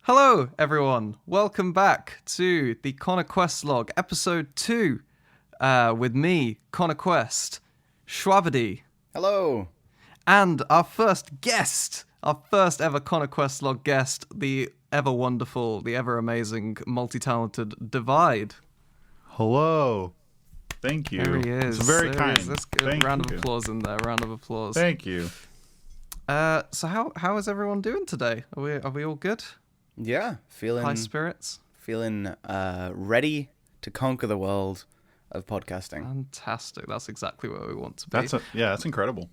Hello, everyone. Welcome back to the Connor Quest Log, Episode 2, with me, Connor Quest, Schwabady. Hello. And our first guest, our first ever Connor Quest Log guest, the ever wonderful, the ever amazing, multi-talented Divide. Hello. Thank you. There he is. It's very kind. Let's get a round of applause in there. Round of applause. Thank you. So how is everyone doing today? Are we all good? Yeah, feeling High spirits? Feeling ready to conquer the world of podcasting. Fantastic. That's exactly where we want to be. That's incredible.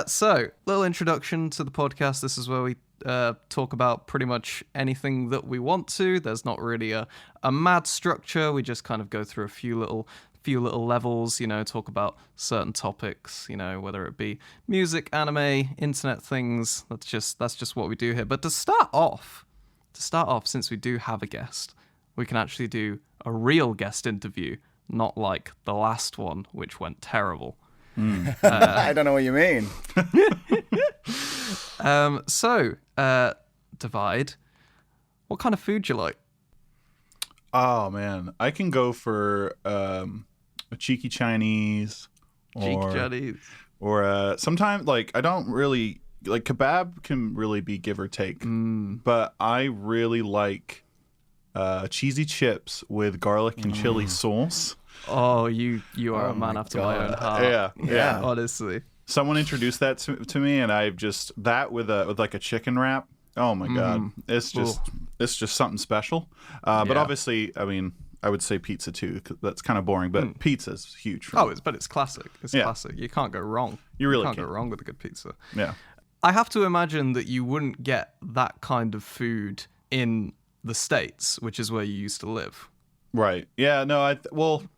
So, little introduction to the podcast. This is where we talk about pretty much anything that we want to. There's not really a mad structure. We just kind of go through a few little levels, talk about certain topics, whether it be music, anime, internet things. That's just what we do here. But to start off, since we do have a guest, we can actually do a real guest interview, not like the last one, which went terrible. I don't know what you mean. Divide, what kind of food do you like? Oh man, I can go for a cheeky Chinese, or sometimes I don't really like kebab. Can really be give or take, but I really like cheesy chips with garlic and chili sauce. Oh, you are a man after my own heart. Yeah. Honestly, someone introduced that to me, and I've just that with a chicken wrap. Oh my god, it's just something special. But obviously, I mean, I would say pizza too. 'Cause that's kind of boring, but pizza's huge for me. It's classic. It's classic. You can't go wrong. You really can't go wrong with a good pizza. Yeah. I have to imagine that you wouldn't get that kind of food in the States, which is where you used to live. Right. Yeah. No.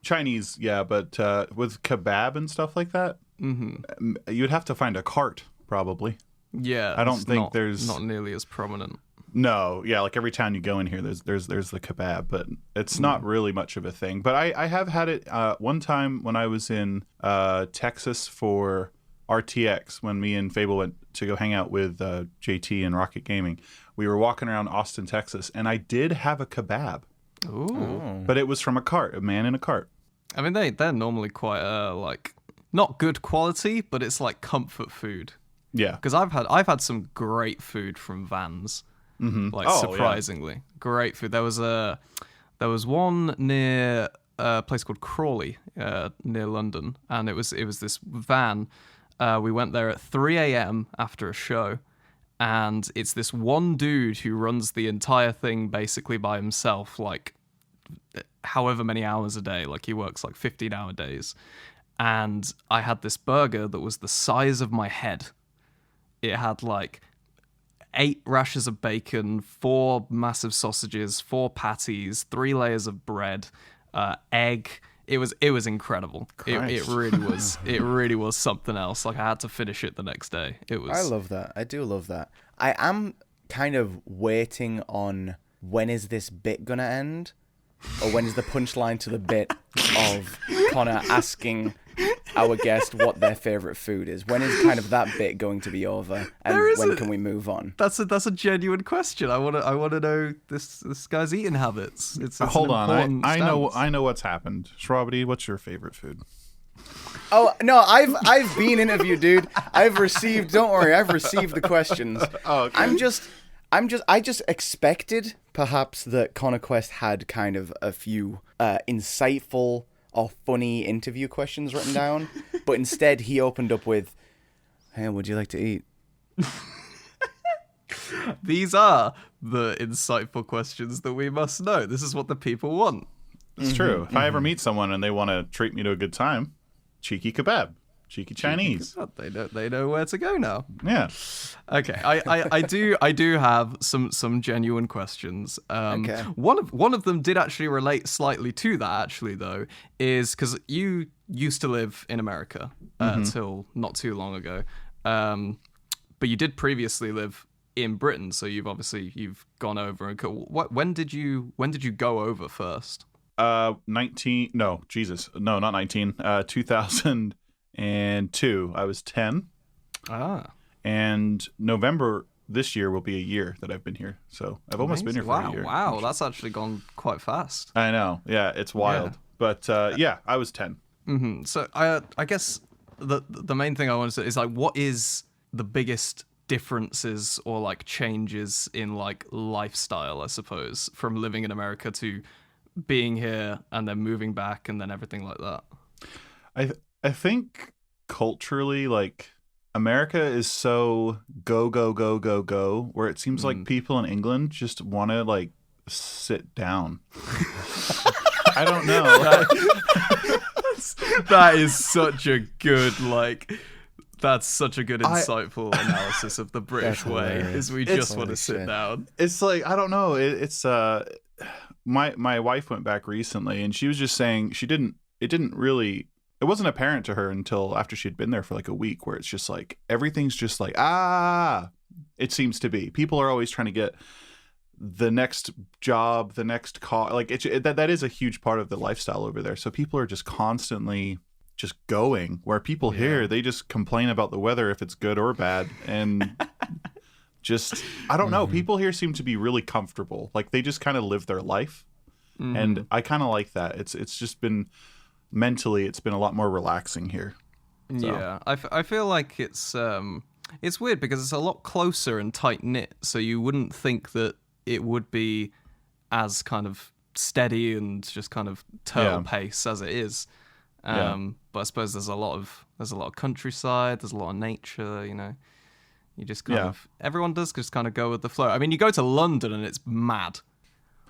Chinese. Yeah, but with kebab and stuff like that, you'd have to find a cart probably. Yeah. I don't think there's not nearly as prominent. No. Yeah. Like every town you go in here, there's the kebab, but it's not really much of a thing. But I have had it one time when I was in Texas for RTX, when me and Fable went to go hang out with JT and Rocket Gaming. We were walking around Austin, Texas, and I did have a kebab. Ooh. But it was from a man in a cart. I mean, they're normally quite not good quality, but it's like comfort food. Yeah. Because I've had some great food from Vans. Surprisingly great food. There was one near a place called Crawley near London, and it was this van. We went there at 3 a.m. after a show. And it's this one dude who runs the entire thing basically by himself, like however many hours a day. Like he works like 15-hour days. And I had this burger that was the size of my head. It had like 8 rashers of bacon, 4 massive sausages, 4 patties, 3 layers of bread, egg. It was incredible. It really was. It really was something else. Like I had to finish it the next day. It was. I love that. I do love that. I am kind of waiting on when is this bit gonna end, or when is the punchline to the bit of Connor asking our guest what their favorite food is. When is kind of that bit going to be over, and when can we move on? That's a genuine question. I want to know this guy's eating habits. It's Hold on, I know what's happened. Schwabady, what's your favorite food? Oh no, I've been interviewed, dude. Don't worry, I've received the questions. Oh, okay. I just expected perhaps that Connor Quest had kind of a few insightful or funny interview questions written down, but instead he opened up with, "Hey, would you like to eat?" These are the insightful questions that we must know. This is what the people want. It's true. If I ever meet someone and they want to treat me to a good time, cheeky kebab, cheeky Chinese. They know where to go now. Yeah. Okay. I do have some genuine questions. Okay. One of them did actually relate slightly to that. Actually, though, is because you used to live in America until not too long ago, but you did previously live in Britain. So you've gone over and when did you go over first? 2002. I was 10. Ah. And November this year will be a year that I've been here. So I've almost been here for a year. Wow, that's actually gone quite fast. I know. Yeah, it's wild. Yeah. But I was 10. Mm-hmm. So I guess the main thing I want to say is like, what is the biggest differences or like changes in like lifestyle, I suppose, from living in America to being here and then moving back and then everything like that? I think culturally, like, America is so go, go, go, go, go, where it seems like people in England just want to, like, sit down. I don't know. That is such a good, like, that's such a good, insightful analysis of the British way, is we just want to sit down. It's like, I don't know. It's my wife went back recently, and she was just saying it wasn't apparent to her until after she'd been there for like a week, where it's just like everything's just like it seems to be. People are always trying to get the next job, the next car. Like that is a huge part of the lifestyle over there. So people are just constantly just going, where people here, they just complain about the weather if it's good or bad, and just I don't know. People here seem to be really comfortable. Like they just kind of live their life, and I kind of like that. It's just been. Mentally, it's been a lot more relaxing here. So. Yeah, I feel like it's weird because it's a lot closer and tight knit, so you wouldn't think that it would be as kind of steady and just kind of turtle pace as it is. But I suppose there's a lot of countryside, there's a lot of nature, you know. You just kind of everyone does just kind of go with the flow. I mean, you go to London and it's mad.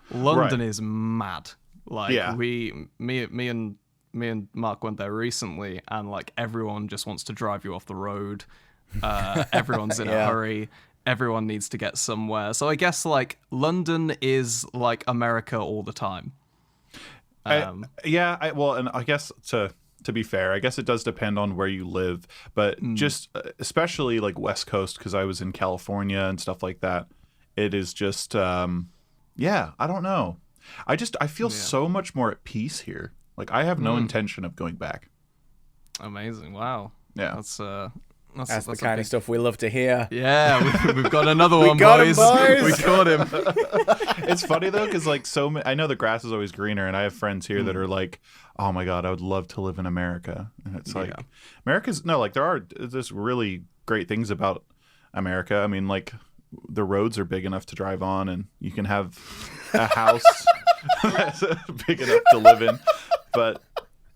London is mad. Like me and Mark went there recently, and like everyone just wants to drive you off the road. Everyone's in a hurry. Everyone needs to get somewhere. So I guess like London is like America all the time. And I guess to be fair, I guess it does depend on where you live, but just especially like West Coast, because I was in California and stuff like that. It is just I don't know. I feel so much more at peace here. Like, I have no intention of going back. Amazing. Wow. Yeah. That's the kind of stuff we love to hear. Yeah, we've got another one, boys. We caught him. It's funny, though, because, like, I know the grass is always greener, and I have friends here that are like, oh, my God, I would love to live in America. And it's like, there's really great things about America. I mean, like, the roads are big enough to drive on, and you can have a house that's big enough to live in. But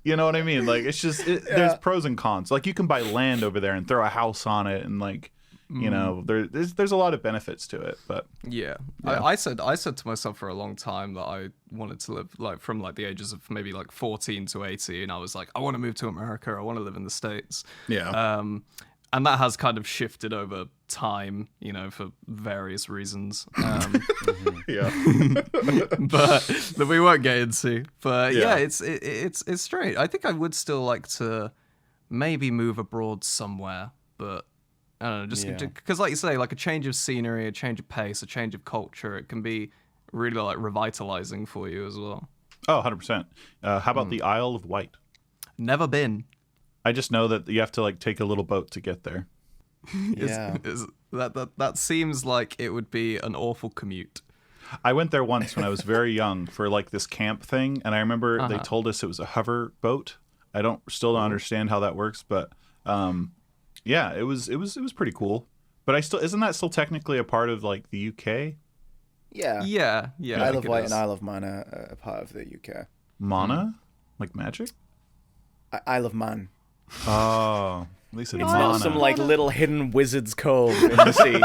you know what I mean? Like, it's just there's pros and cons. Like, you can buy land over there and throw a house on it, and like, you know, there's a lot of benefits to it. But I said to myself for a long time that I wanted to live like from like the ages of maybe like 14 to 18. I was like, I want to move to America. I want to live in the States. Yeah. And that has kind of shifted over time, you know, for various reasons. But that we won't get into. But it's strange. I think I would still like to maybe move abroad somewhere, but I don't know, just because, like you say, like a change of scenery, a change of pace, a change of culture, it can be really like revitalizing for you as well. Oh, 100%. How about the Isle of Wight? Never been. I just know that you have to like take a little boat to get there. That seems like it would be an awful commute. I went there once when I was very young for like this camp thing, and I remember they told us it was a hover boat. I still don't understand how that works, but it was pretty cool. But isn't that still technically a part of like the UK? Yeah. Isle of Wight and Isle of Man are a part of the UK. Mana? Like magic? Isle of Man. Oh, at least it's Mana. Some like little hidden wizard's cove in the sea.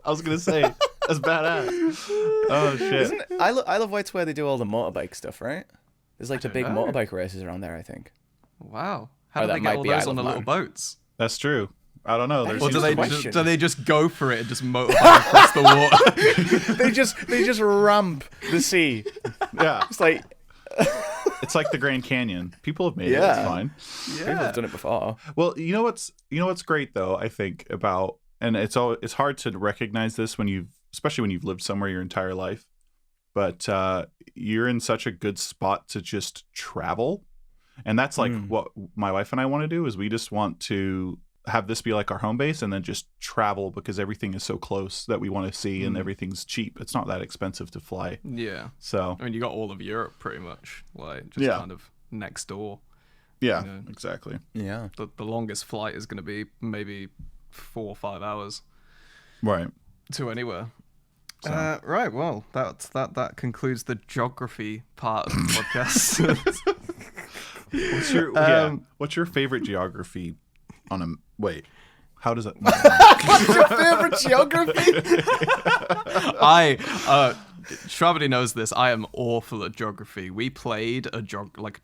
I was gonna say that's badass. Oh shit! Isle of Wight's where they do all the motorbike stuff, right? There's like the big motorbike races around there, I think. Wow, how do they get all those on the little boats? That's true. I don't know. Or do they just go for it and just motorbike across the water? they just ramp the sea. Yeah, it's like. It's like the Grand Canyon. People have made it. It's fine. Yeah. People have done it before. Well, you know what's great though, I think, about, and it's hard to recognize this especially when you've lived somewhere your entire life, but you're in such a good spot to just travel. And that's like what my wife and I want to do, is we just want to have this be like our home base and then just travel because everything is so close that we want to see and everything's cheap. It's not that expensive to fly. Yeah. So I mean, you got all of Europe pretty much, like just kind of next door. Yeah, exactly. Yeah. The longest flight is going to be maybe 4 or 5 hours. Right. To anywhere. So. Right. Well, that concludes the geography part of the podcast. What's your favorite geography on a wait? How does that? What's your favorite geography? Shravati knows this. I am awful at geography. We played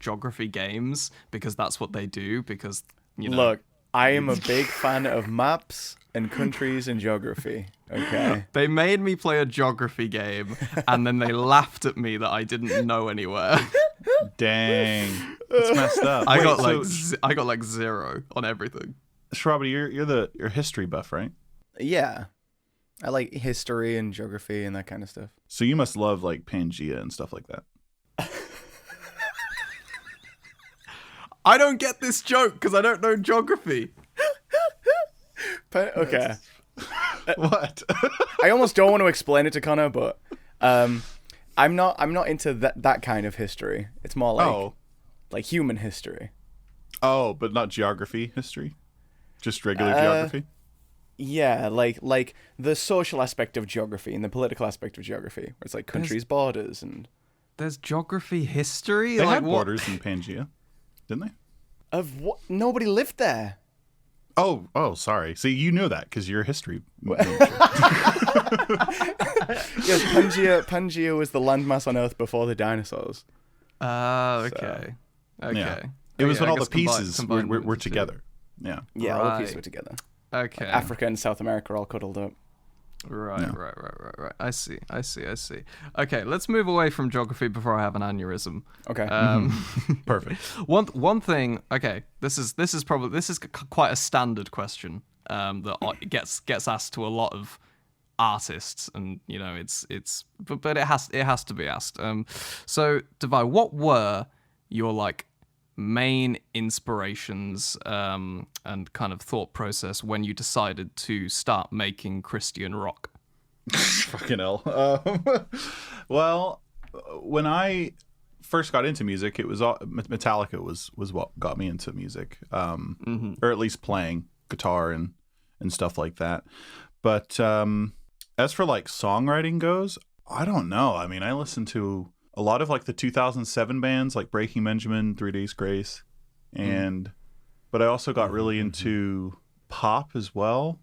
geography games because that's what they do. Because look, I am a big fan of maps and countries and geography. Okay. They made me play a geography game, and then they laughed at me that I didn't know anywhere. Dang, it's messed up. I got like 0 on everything. Shravati, you're history buff, right? Yeah. I like history and geography and that kind of stuff. So you must love like Pangea and stuff like that. I don't get this joke because I don't know geography. Okay. What? I almost don't want to explain it to Connor, but I'm not into that kind of history. It's more like human history. Oh, but not geography history? Just regular geography? Yeah, like the social aspect of geography and the political aspect of geography, where it's like countries' borders and... There's geography history? They had borders in Pangea, didn't they? Of what? Nobody lived there. Oh, sorry. See, you know that because you're a history major. Yes, Pangea was the landmass on Earth before the dinosaurs. Okay. So, okay. Yeah. It was when all the pieces were together. Yeah. Yeah, all the pieces were together. Okay. Like Africa and South America are all cuddled up. Right. I see. Okay, let's move away from geography before I have an aneurysm. Okay. Perfect. One thing. Okay, this is quite a standard question that gets asked to a lot of artists, and but it has to be asked. So, Devi, what were your like main inspirations and kind of thought process when you decided to start making Christian rock? Fucking hell. Well, when I first got into music, it was Metallica was what got me into music, or at least playing guitar and stuff like that. But as for like songwriting goes, I don't know. I mean, I listened to a lot of like the 2007 bands like Breaking Benjamin, 3 Days Grace, but I also got really into pop as well.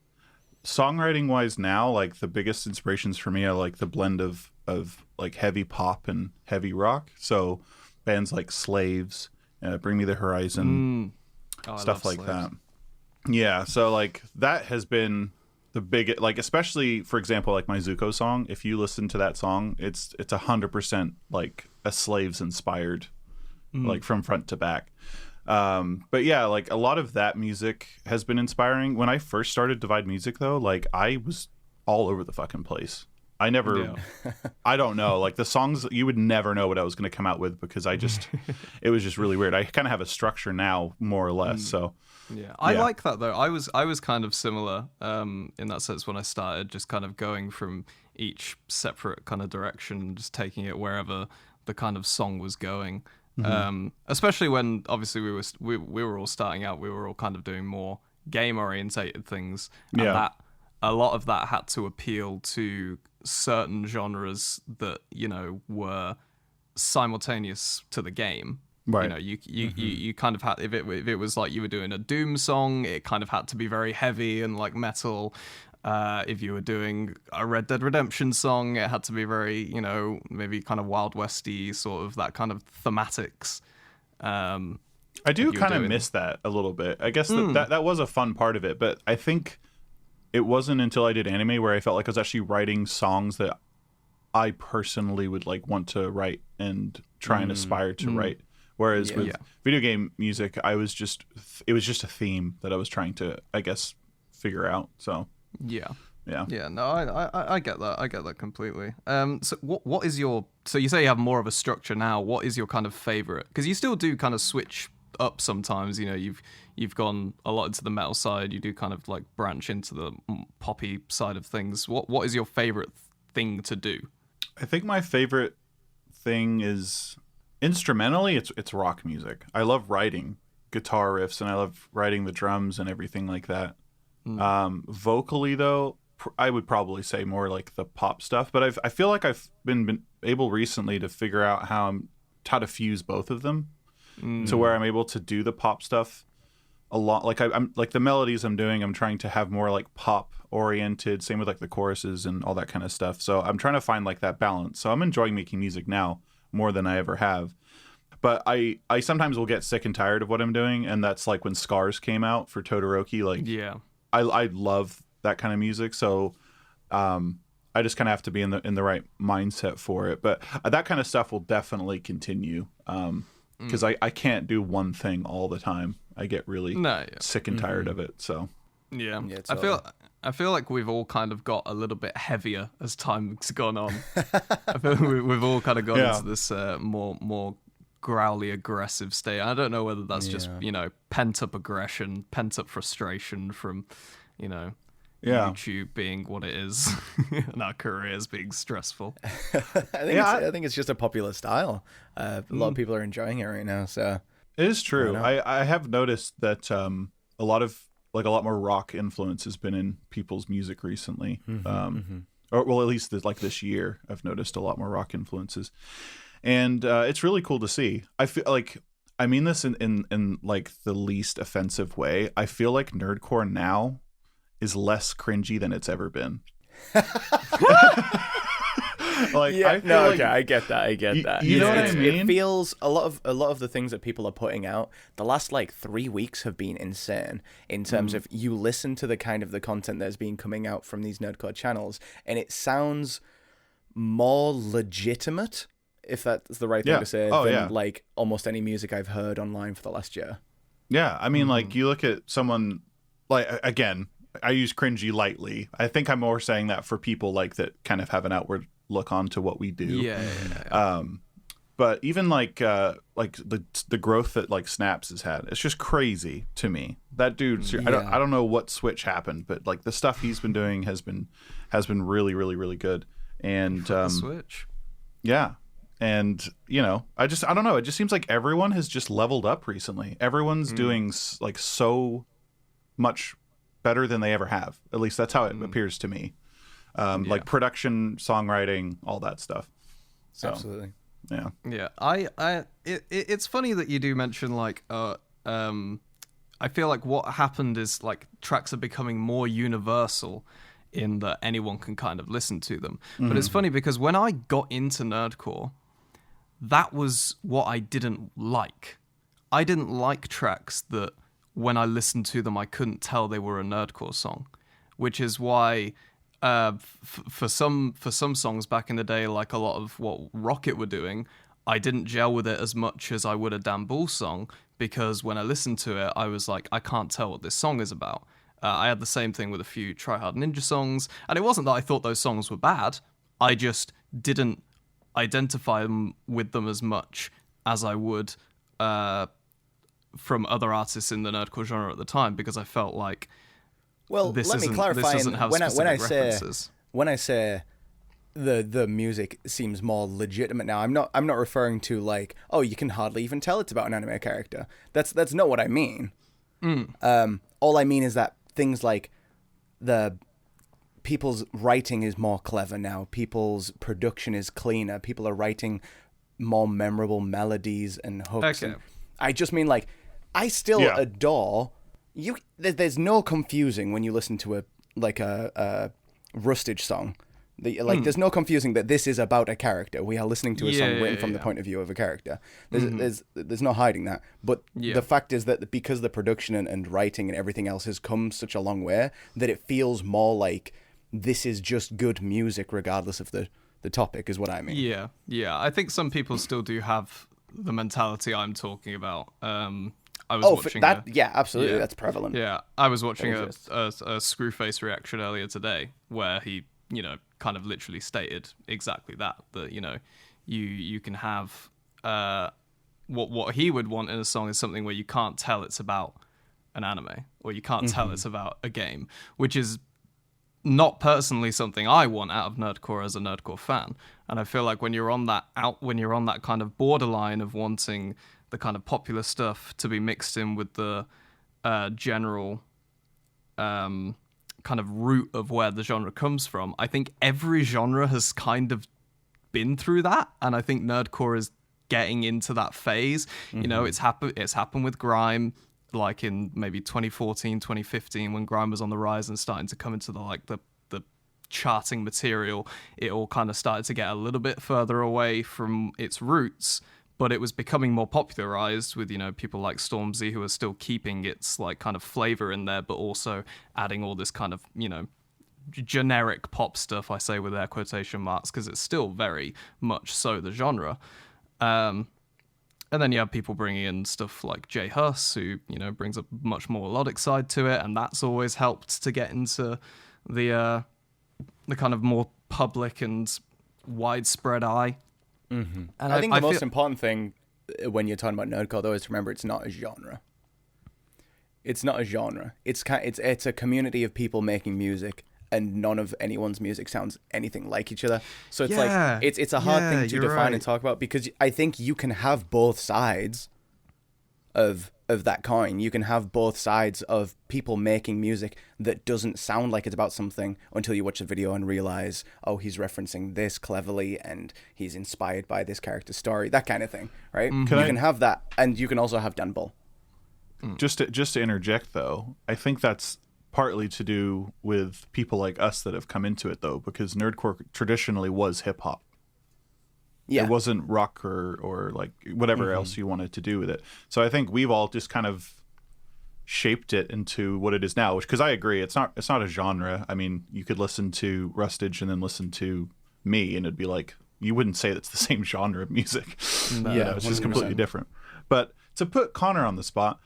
Songwriting wise now, like the biggest inspirations for me are like the blend of like heavy pop and heavy rock. So bands like Slaves, Bring Me the Horizon, stuff like that. Yeah, so like that has been the big, like especially for example like my Zuko song. If you listen to that song, it's 100% like a Slaves inspired, like from front to back. But yeah, like a lot of that music has been inspiring. When I first started Divide Music though, like I was all over the fucking place. I don't know, like the songs, you would never know what I was going to come out with because it was just really weird. I kind of have a structure now, more or less. So yeah, I like that though. I was kind of similar in that sense when I started, just kind of going from each separate kind of direction, just taking it wherever the kind of song was going. Especially when obviously we were all starting out, we were all kind of doing more game orientated things, and that a lot of that had to appeal to certain genres that were simultaneous to the game. Right. You kind of had, if it was like you were doing a Doom song, it kind of had to be very heavy and like metal. If you were doing a Red Dead Redemption song, it had to be very, maybe kind of Wild Westy, sort of that kind of thematics. I do kind of miss that a little bit. I guess that was a fun part of it, but I think it wasn't until I did anime where I felt like I was actually writing songs that I personally would like want to write and try and aspire to write. Whereas with video game music, it was just a theme that I was trying to, I guess, figure out. So yeah. No, I get that. I get that completely. So what is your? So you say you have more of a structure now. What is your kind of favorite? Because you still do kind of switch up sometimes. you've gone a lot into the metal side. You do kind of like branch into the poppy side of things. What is your favorite thing to do? I think my favorite thing is instrumentally, it's rock music. I love writing guitar riffs and I love writing the drums and everything like that. Vocally though, I would probably say more like the pop stuff, but I feel like I've been able recently to figure out how to fuse both of them to where I'm able to do the pop stuff a lot. Like I'm like the melodies I'm doing, I'm trying to have more like pop oriented, same with like the choruses and all that kind of stuff. So I'm trying to find like that balance. So I'm enjoying making music now more than I ever have. But I sometimes will get sick and tired of what I'm doing, and that's like when Scars came out for Todoroki. Like, yeah, I love that kind of music, so I just kind of have to be in the right mindset for it. But that kind of stuff will definitely continue because I can't do one thing all the time. I get really sick and tired of it. So yeah totally. I feel like we've all kind of got a little bit heavier as time's gone on. I feel like we've all kind of gone into this more growly, aggressive state. I don't know whether that's just, pent up aggression, pent up frustration from, YouTube being what it is and our careers being strstressful. I think it's just a popular style. A lot of people are enjoying it right now. So it is true. I have noticed that a lot more rock influence has been in people's music recently. Or well, at least this year, I've noticed a lot more rock influences. And it's really cool to see. I feel like, I mean this in like the least offensive way. I feel like nerdcore now is less cringy than it's ever been. I get that. You know what I mean? It feels a lot of the things that people are putting out. The last 3 weeks have been insane in terms of you listen to the kind of the content that's been coming out from these nerdcore channels, and it sounds more legitimate, if that's the right thing to say, than like almost any music I've heard online for the last year. Yeah, I mean, like you look at someone like, again, I use cringy lightly. I think I'm more saying that for people like that kind of have an outward look onto what we do. Yeah. But even like the growth that like Snaps has had, it's just crazy to me. That dude, I don't know what switch happened, but like the stuff he's been doing has been really, really, really good. And switch. Yeah. And, I don't know. It just seems like everyone has just leveled up recently. Everyone's doing like so much better than they ever have. At least that's how it appears to me. Like production, songwriting, all that stuff. So, absolutely. Yeah. Yeah. It's funny that you do mention like, I feel like what happened is like tracks are becoming more universal in that anyone can kind of listen to them. But it's funny because when I got into nerdcore, that was what I didn't like. I didn't like tracks that when I listened to them, I couldn't tell they were a nerdcore song, which is why for some songs back in the day, like a lot of what Rocket were doing, I didn't gel with it as much as I would a Dan Bull song, because when I listened to it, I was like, I can't tell what this song is about. I had the same thing with a few Try Hard Ninja songs, and it wasn't that I thought those songs were bad, I just didn't identify with them as much as I would from other artists in the nerdcore genre at the time, because I felt like, well, let me clarify. When I say the music seems more legitimate now, I'm not referring to like, oh, you can hardly even tell it's about an anime character. That's not what I mean. All I mean is that things like the people's writing is more clever now. People's production is cleaner. People are writing more memorable melodies and hooks. Okay. And I just mean like, I still adore you. There's no confusing when you listen to a Rustage song. There's no confusing that this is about a character. We are listening to a song written from the point of view of a character. There's no hiding that. But the fact is that because the production and writing and everything else has come such a long way, that it feels more like this is just good music regardless of the topic, is what I mean. Yeah. I think some people still do have the mentality I'm talking about. I was watching that. Absolutely. That's prevalent. Yeah, I was watching a Screwface reaction earlier today where he, kind of literally stated exactly that you can have what he would want in a song is something where you can't tell it's about an anime, or you can't tell it's about a game, which is not personally something I want out of nerdcore as a nerdcore fan. And I feel like when you're on that kind of borderline of wanting the kind of popular stuff to be mixed in with the general kind of root of where the genre comes from, I think every genre has kind of been through that, and I think nerdcore is getting into that phase. You know, it's happened with grime, like in maybe 2014, 2015, when grime was on the rise and starting to come into the charting material. It all kind of started to get a little bit further away from its roots, but it was becoming more popularized with, you know, people like Stormzy, who are still keeping its like kind of flavor in there, but also adding all this kind of, you know, generic pop stuff, I say with air quotation marks, because it's still very much so the genre. And then you have people bringing in stuff like Jay Huss, who, you know, brings a much more melodic side to it, and that's always helped to get into the kind of more public and widespread eye. And I think the most important thing when you're talking about nerdcore, though, is to remember it's not a genre. It's not a genre. It's a community of people making music, and none of anyone's music sounds anything like each other. So it's it's a hard thing to define and talk about, because I think you can have both sides of that coin. You can have both sides of people making music that doesn't sound like it's about something until you watch the video and realize, oh, he's referencing this cleverly and he's inspired by this character's story, that kind of thing, right? You can have that, and you can also have Dan Bull. Just to interject, though, I think that's partly to do with people like us that have come into it, though, because nerdcore traditionally was hip-hop. Yeah. It wasn't rock or like whatever else you wanted to do with it. So I think we've all just kind of shaped it into what it is now, which, because I agree, it's not a genre. I mean, you could listen to Rustage and then listen to me, and it'd be like, you wouldn't say it's the same genre of music. No, yeah, it's just completely different. But to put Connor on the spot,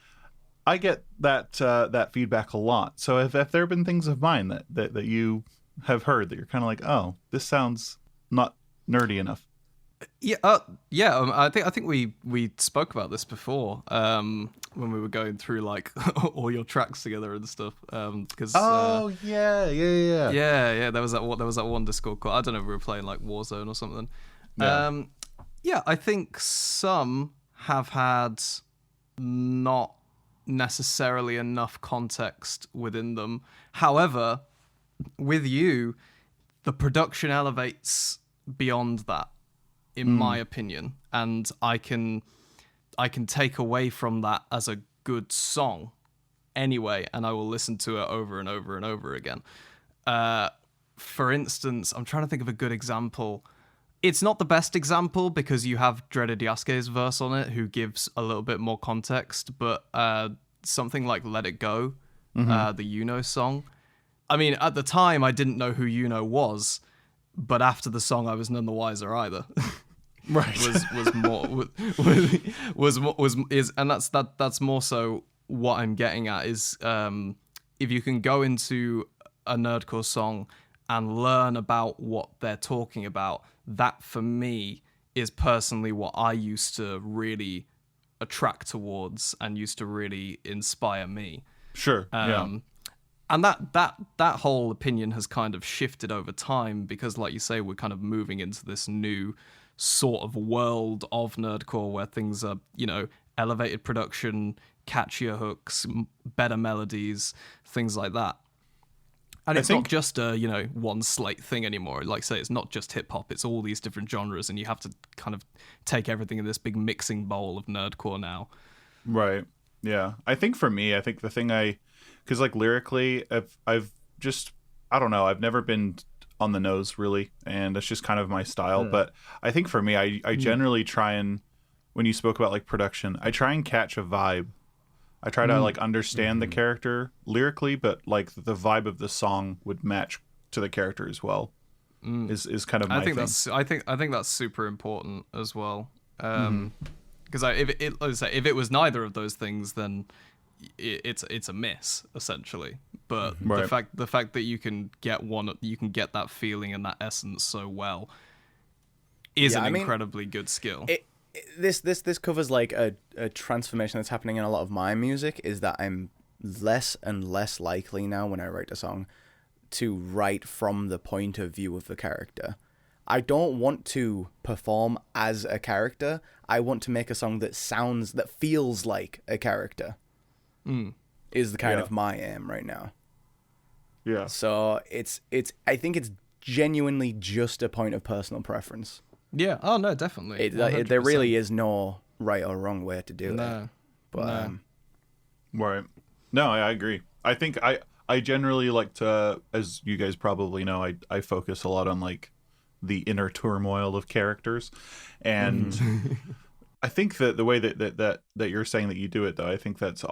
I get that feedback a lot. So if there have been things of mine that you have heard that you're kind of like, oh, this sounds not nerdy enough. I think we spoke about this before when we were going through like all your tracks together and stuff. Because yeah. There was that one Discord call. I don't know if we were playing like Warzone or something. I think some have had not necessarily enough context within them. However, with you, the production elevates beyond that, in my opinion, and I can take away from that as a good song anyway, and I will listen to it over and over and over again. For instance, I'm trying to think of a good example. It's not the best example because you have Dreaded Yasuke's verse on it, who gives a little bit more context, but something like Let It Go, the Yuno song. I mean, at the time, I didn't know who Yuno was, but after the song, I was none the wiser either. Right. And that's more so what I'm getting at is if you can go into a nerdcore song and learn about what they're talking about, that for me is personally what I used to really attract towards and used to really inspire me. Sure. And that whole opinion has kind of shifted over time because, like you say, we're kind of moving into this new sort of world of nerdcore where things are, you know, elevated production, catchier hooks, better melodies, things like that. And it's not just a, you know, one slate thing anymore. Like I say, it's not just hip hop, it's all these different genres, and you have to kind of take everything in this big mixing bowl of nerdcore now. Right. Yeah. I think for me, the thing because like lyrically, I've just, I don't know, I've never been on the nose really, and that's just kind of my style. But I think for me, I generally try and, when you spoke about like production, I try and catch a vibe. I try to like understand the character lyrically, but like the vibe of the song would match to the character as well. Is kind of my thing. I think that's super important as well. Because if it was neither of those things, then it's a miss essentially. But the fact that you can get that feeling and that essence so well is an incredibly good skill. This covers like a transformation that's happening in a lot of my music, is that I'm less and less likely now when I write a song to write from the point of view of the character. I don't want to perform as a character. I want to make a song that feels like a character. Is the kind of my aim right now. Yeah. So I think it's genuinely just a point of personal preference. Yeah. Oh no, definitely. There really is no right or wrong way to do it. But right. No, I agree. I think I generally like to, as you guys probably know, I focus a lot on like the inner turmoil of characters, and I think that the way that you're saying that you do it, though, I think that's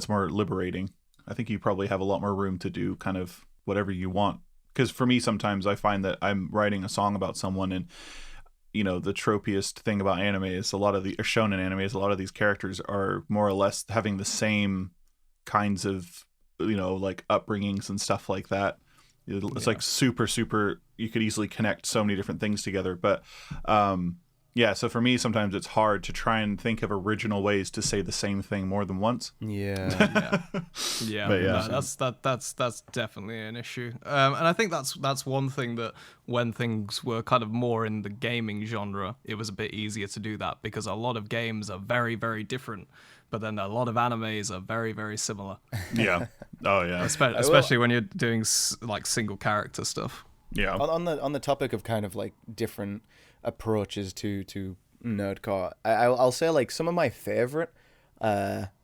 more liberating. I think you probably have a lot more room to do kind of whatever you want. Because for me, sometimes I find that I'm writing a song about someone, and you know, the tropiest thing about anime is a lot of these characters are more or less having the same kinds of, you know, like upbringings and stuff like that. It's like super, you could easily connect so many different things together. But so for me, sometimes it's hard to try and think of original ways to say the same thing more than once. Yeah. No, that's definitely an issue. And I think that's one thing that when things were kind of more in the gaming genre, it was a bit easier to do that, because a lot of games are very, very different. But then a lot of animes are very, very similar. Yeah. Oh, yeah. Especially when you're doing like single character stuff. Yeah. On the topic of kind of like different approaches to nerdcore, I'll say like some of my favorite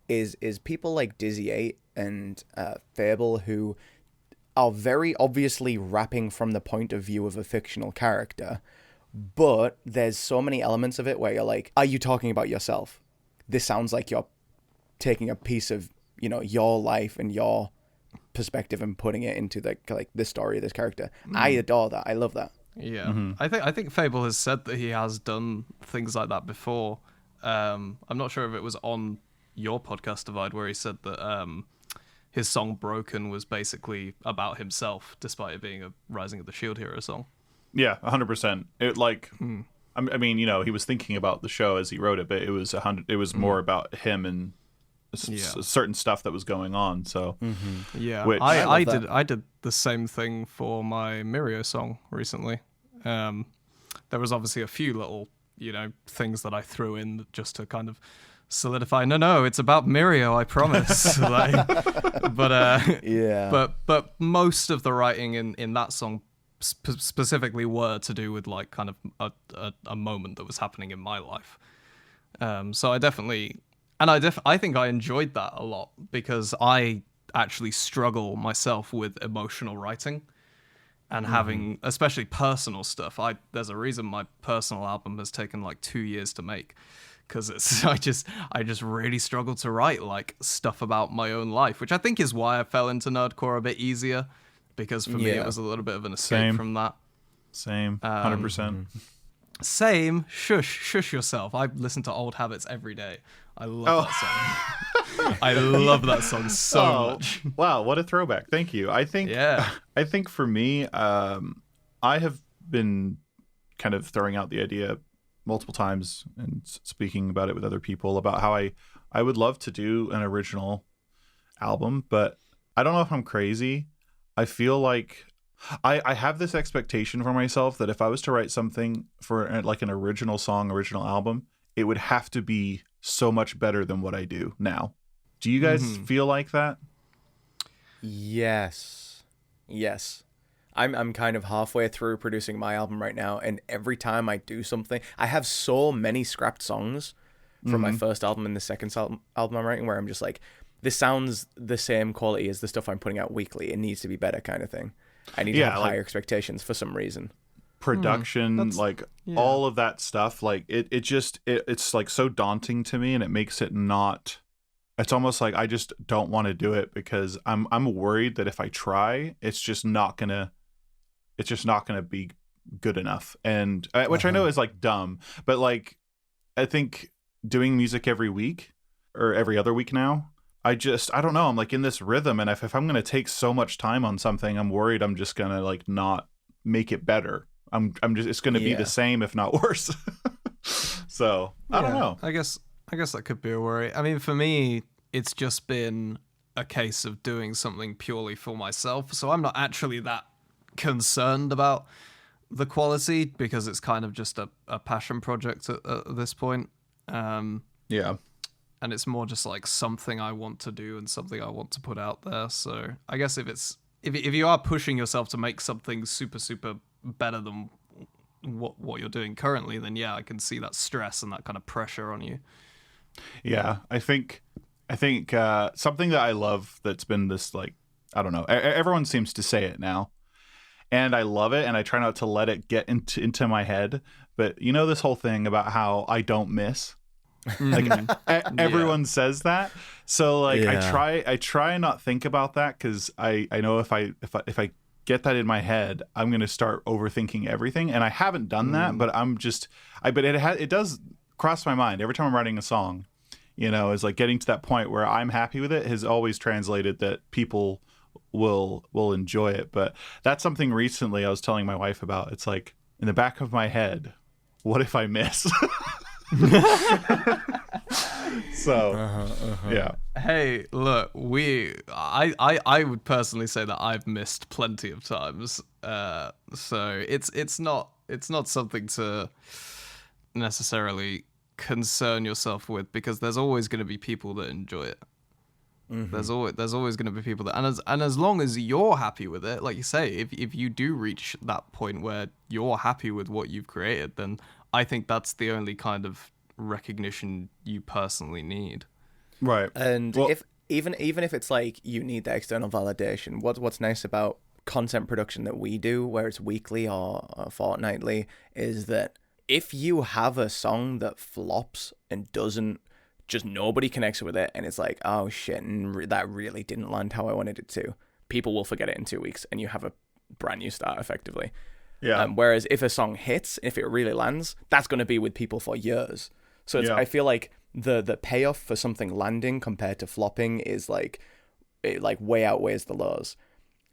is people like Dizzy 8 and Fable, who are very obviously rapping from the point of view of a fictional character, but there's so many elements of it where you're like, are you talking about yourself? This sounds like you're taking a piece of, you know, your life and your perspective and putting it into the story of this character. I adore that. I love that. Yeah. Mm-hmm. I think Fable has said that he has done things like that before. I'm not sure if it was on your podcast, Divide, where he said that his song Broken was basically about himself, despite it being a Rising of the Shield Hero song. Yeah, 100%. It like I mean, you know, he was thinking about the show as he wrote it, but it was more about him and certain stuff that was going on. So yeah, I did the same thing for my Mirio song recently. There was obviously a few little, you know, things that I threw in just to kind of solidify. No, it's about Mirio, I promise. But most of the writing in that song specifically were to do with like kind of a moment that was happening in my life. So I definitely, and I think I enjoyed that a lot, because I actually struggle myself with emotional writing and having, especially personal stuff. There's a reason my personal album has taken like 2 years to make, because I just really struggle to write like stuff about my own life, which I think is why I fell into nerdcore a bit easier, because for me it was a little bit of an escape from that. Same, 100%. Same. Shush yourself. I listen to Old Habits every day. I love that song. I love that song so much. Wow, what a throwback. Thank you. I think for me, I have been kind of throwing out the idea multiple times and speaking about it with other people about how I would love to do an original album, but I don't know if I'm crazy. I feel like I have this expectation for myself that if I was to write something for like an original song, original album, it would have to be so much better than what I do now. Do you guys feel like that? Yes. I'm kind of halfway through producing my album right now, and every time I do something, I have so many scrapped songs from my first album and the second album I'm writing, where I'm just like, this sounds the same quality as the stuff I'm putting out weekly. It needs to be better, kind of thing. I need to have higher expectations for some reason. Production, all of that stuff, like it's like so daunting to me, and it makes it not. It's almost like I just don't want to do it, because I'm worried that if I try, it's just not gonna be good enough, and which I know is like dumb, but like I think doing music every week or every other week now, I don't know, I'm like in this rhythm, and if I'm gonna take so much time on something, I'm worried I'm just gonna like not make it better. I'm just, it's gonna be the same, if not worse. So I don't know. I guess that could be a worry. I mean, for me, it's just been a case of doing something purely for myself. So I'm not actually that concerned about the quality because it's kind of just a passion project at this point. Yeah. And it's more just like something I want to do and something I want to put out there. So I guess if you are pushing yourself to make something super, super better than what you're doing currently, then yeah, I can see that stress and that kind of pressure on you. Yeah, I think something that I love that's been this, like, I don't know, everyone seems to say it now, and I love it, and I try not to let it get into my head. But you know this whole thing about how I don't miss. Like everyone says that, so like I try and not think about that, because I know if I get that in my head, I'm gonna start overthinking everything, and I haven't done that, but it does cross my mind every time I'm writing a song. You know, is like getting to that point where I'm happy with it has always translated that people will enjoy it. But that's something recently I was telling my wife about. It's like in the back of my head, what if I miss? So yeah. Hey, look, I would personally say that I've missed plenty of times. So it's not something to necessarily concern yourself with, because there's always going to be people that enjoy it. There's always going to be people that, and as long as you're happy with it, like you say, if you do reach that point where you're happy with what you've created, then I think that's the only kind of recognition you personally need. Right. And if even if it's like you need the external validation, what's nice about content production that we do, where it's weekly or fortnightly, is that if you have a song that flops and doesn't, just nobody connects with it, and it's like, oh shit, that really didn't land how I wanted it to, people will forget it in 2 weeks, and you have a brand new start effectively. Yeah. Whereas if a song hits, if it really lands, that's going to be with people for years. So I feel like the payoff for something landing compared to flopping is like, it like way outweighs the lows,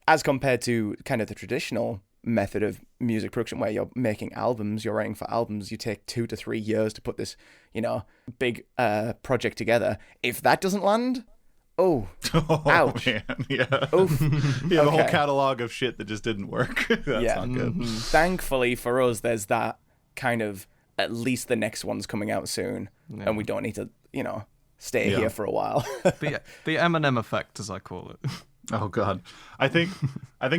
as compared to kind of the traditional method of music production where you're making albums, you're writing for albums, you take 2 to 3 years to put this, big project together. If that doesn't land, ouch. Man, yeah. Oof. Yeah, the whole catalog of shit that just didn't work. That's not good. Thankfully for us, there's that kind of, at least the next one's coming out soon, and we don't need to, stay here for a while. the Eminem effect, as I call it. Oh God, I think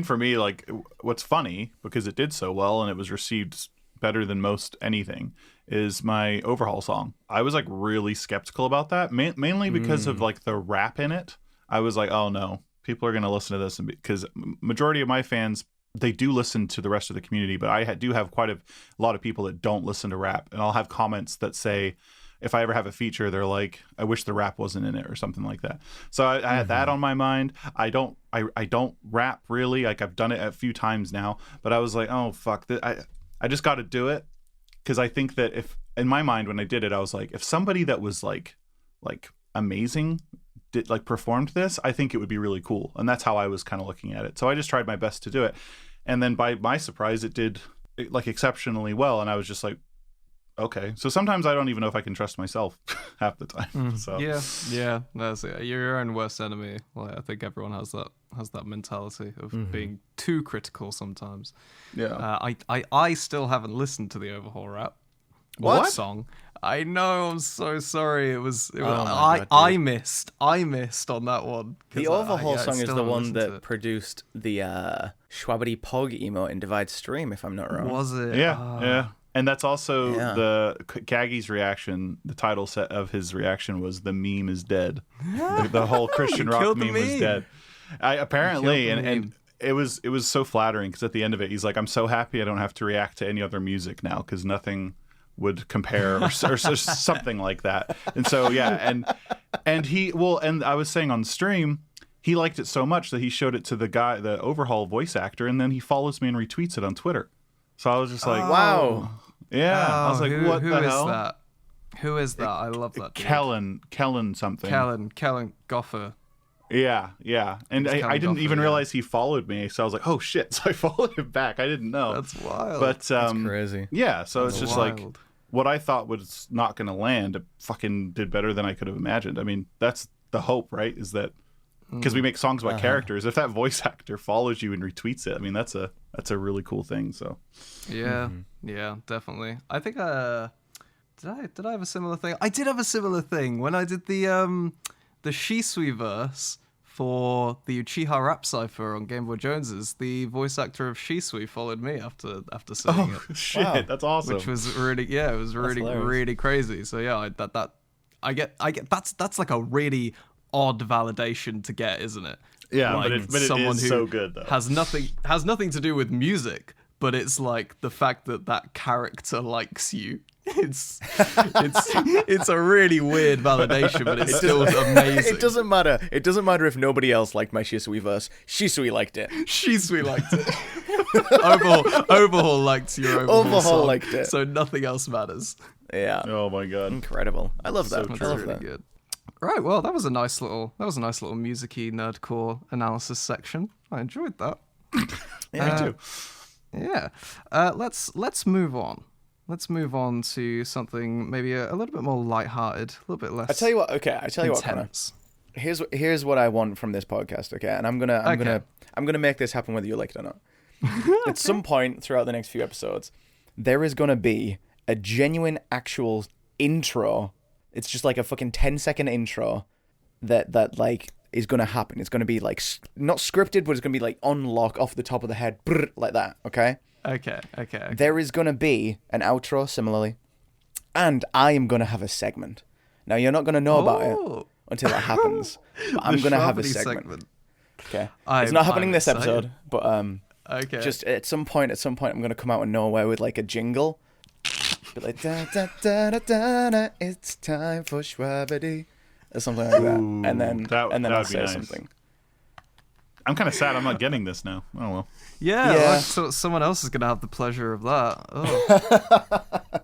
for me, like, what's funny, because it did so well and it was received better than most anything, is my Overhaul song. I was like really skeptical about that, mainly because of like the rap in it. I was like, oh no, people are gonna listen to this, and because majority of my fans, they do listen to the rest of the community, but I do have quite a lot of people that don't listen to rap, and I'll have comments that say, if I ever have a feature, they're like, I wish the rap wasn't in it or something like that. So I had that on my mind. I don't rap really. Like, I've done it a few times now, but I was like, oh fuck, I just got to do it, because I think that if, in my mind when I did it, I was like, if somebody that was like amazing did like performed this, I think it would be really cool, and that's how I was kind of looking at it. So I just tried my best to do it, and then by my surprise, it did like exceptionally well, and I was just like, okay. So sometimes I don't even know if I can trust myself half the time. So yeah, that's it. You're your own worst enemy. Well, I think everyone has that mentality of being too critical sometimes. Yeah. I still haven't listened to the Overhaul rap. What song? I know. I'm so sorry. I missed on that one. The Overhaul song is the one that produced the Schwabbity Pog emote in Divide Stream, if I'm not wrong. Was it? Yeah. Yeah. And that's also the Kagi's reaction. The title set of his reaction was "The meme is dead." The whole Christian rock meme was dead. Apparently, and it was so flattering, because at the end of it, he's like, "I'm so happy I don't have to react to any other music now, because nothing would compare," or something like that. And so and I was saying on stream, he liked it so much that he showed it to the Overhaul voice actor, and then he follows me and retweets it on Twitter. So I was just like, wow. Yeah, I was like, what the hell? That? Who is that? I love that. Kellen something. Kellen Goffer. Yeah. And I didn't even realize he followed me, so I was like, oh shit. So I followed him back. I didn't know. That's wild. But that's crazy. Yeah, so That's it's just wild. Like, what I thought was not going to land, it fucking did better than I could have imagined. I mean, that's the hope, right? Is that because we make songs about characters, if that voice actor follows you and retweets it, I mean, that's a really cool thing. So yeah, definitely. I think did I have a similar thing? I did have a similar thing when I did the Shisui verse for the Uchiha rap cipher on Game Boy Joneses. The voice actor of Shisui followed me after saying it. Shit, wow. That's awesome. Which was really, it was really crazy. So yeah, I get that's like a really odd validation to get, isn't it? Yeah, like, but it is so good though. Has nothing to do with music, but it's like the fact that character likes you. It's a really weird validation, but it's still amazing. It doesn't matter. It doesn't matter if nobody else liked my Shisui verse. Shisui liked it. Shisui liked it. Overhaul liked your Overhaul song, liked it. So nothing else matters. Yeah. Oh my god. Incredible. I love that. So I love really that. good. Right. Well, that was a nice little music-y nerdcore analysis section. I enjoyed that. Yeah, me too. Yeah. Let's move on. Let's move on to something maybe a little bit more lighthearted, a little bit less. I tell you what, Connor. Here's what I want from this podcast, okay? And I'm gonna make this happen whether you like it or not. At some point throughout the next few episodes, there is gonna be a genuine actual intro. It's just like a fucking 10-second intro that like is gonna happen. It's gonna be like not scripted, but it's gonna be like on lock off the top of the head, like that, okay? Okay. There is going to be an outro similarly, and I am going to have a segment. Now, you're not going to know about it until it happens, but I'm going to have a segment. Okay. It's not happening this episode, but okay. Just at some point, I'm going to come out of nowhere with like a jingle. Be like, da, da, da, da, da, da, it's time for Schwabity, or something like that. Ooh, and then I'll say nice. Something. I'm kind of sad I'm not getting this now. Oh, well. Yeah. Like, so someone else is going to have the pleasure of that. Oh.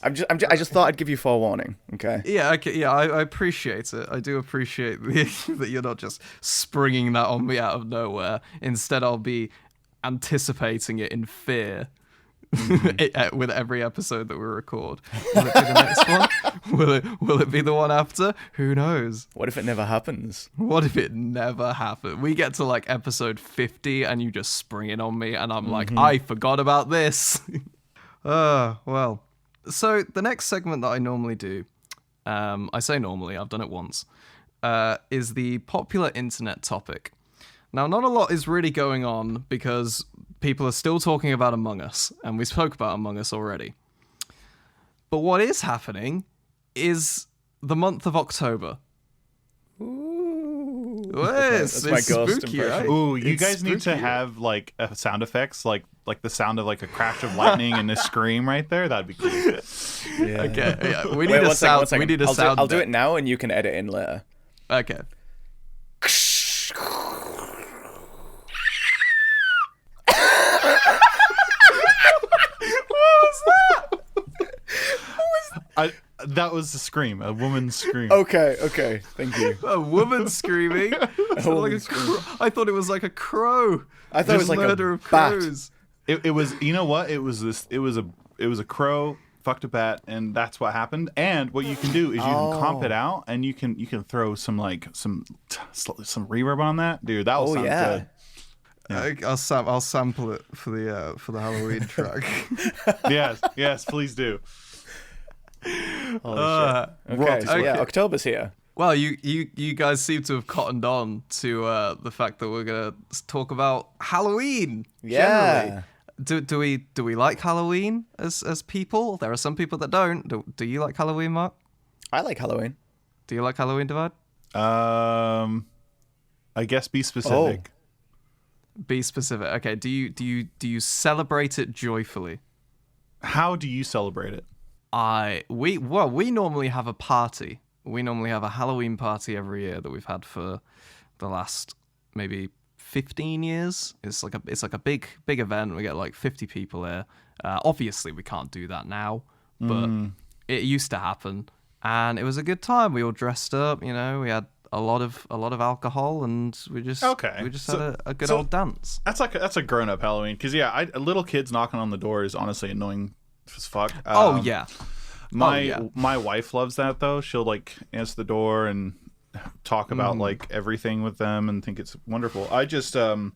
I just thought I'd give you forewarning, okay? Yeah, okay. Yeah, I appreciate it. I do appreciate that you're not just springing that on me out of nowhere. Instead, I'll be anticipating it in fear. With every episode that we record. Will it be the next one? Will it be the one after? Who knows? What if it never happens? What if it never happened? We get to like episode 50 and you just spring it on me and I'm like, I forgot about this. Well. So the next segment that I normally do, I say normally, I've done it once, is the popular internet topic. Now, not a lot is really going on because people are still talking about Among Us, and we spoke about Among Us already. But what is happening is the month of October. Ooh. It's my ghost spooky, impression. right? Ooh, you guys need to have like sound effects, like the sound of like a crash of lightning and a scream right there. That'd be cool. Yeah. Okay, yeah. We need a sound. We need a sound. I'll do it now, and you can edit in later. Okay. That was a scream, a woman's scream. Okay, thank you. A woman screaming. I thought it was like a crow. I thought it was like murder a of crows. It was. You know what? It was a crow fucked a bat, and that's what happened. And what you can do is you can comp it out, and you can throw some reverb on that, dude. That will sound good. Yeah. I'll sample it for the Halloween track. Yes, please do. Holy shit. Okay, so yeah, October's here. Well, you guys seem to have cottoned on to the fact that we're gonna talk about Halloween. Yeah. Generally. Do we like Halloween as people? There are some people that don't. Do you like Halloween, Mark? I like Halloween. Do you like Halloween, Divide? I guess be specific. Be specific. Okay. Do you celebrate it joyfully? How do you celebrate it? We normally have a party. We normally have a Halloween party every year that we've had for the last maybe 15 years. It's like a big event. We get like 50 people there. Obviously we can't do that now, but it used to happen, and it was a good time. We all dressed up, you know. We had a lot of alcohol, and we just had a good old dance. That's a grown up Halloween, because little kids knocking on the door is honestly annoying as fuck. Oh yeah. My wife loves that though. She'll like answer the door and talk about like everything with them and think it's wonderful. I just I've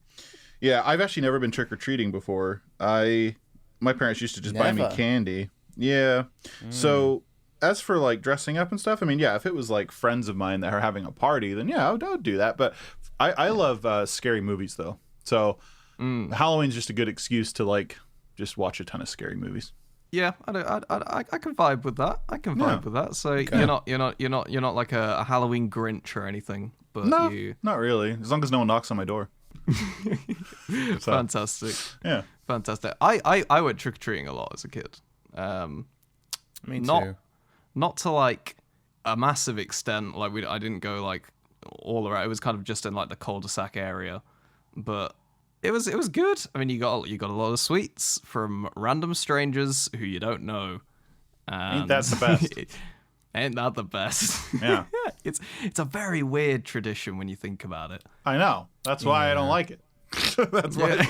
actually never been trick-or-treating before. My parents used to just buy me candy. Yeah. So as for like dressing up and stuff, I mean, yeah, if it was like friends of mine that are having a party, then yeah, I would do that. But I love scary movies though. So Halloween's just a good excuse to like just watch a ton of scary movies. Yeah, I can vibe with that. I can vibe with that. So you're not like a Halloween Grinch or anything, but no, not really. As long as no one knocks on my door. So, fantastic. Yeah, fantastic. I went trick or treating a lot as a kid. Me too. Not to like a massive extent. Like I didn't go like all around. It was kind of just in like the cul-de-sac area, but it was good. I mean, you got a lot of sweets from random strangers who you don't know. Ain't that the best? Ain't that the best? Yeah. It's a very weird tradition when you think about it. I know. That's why I don't like it. That's why it's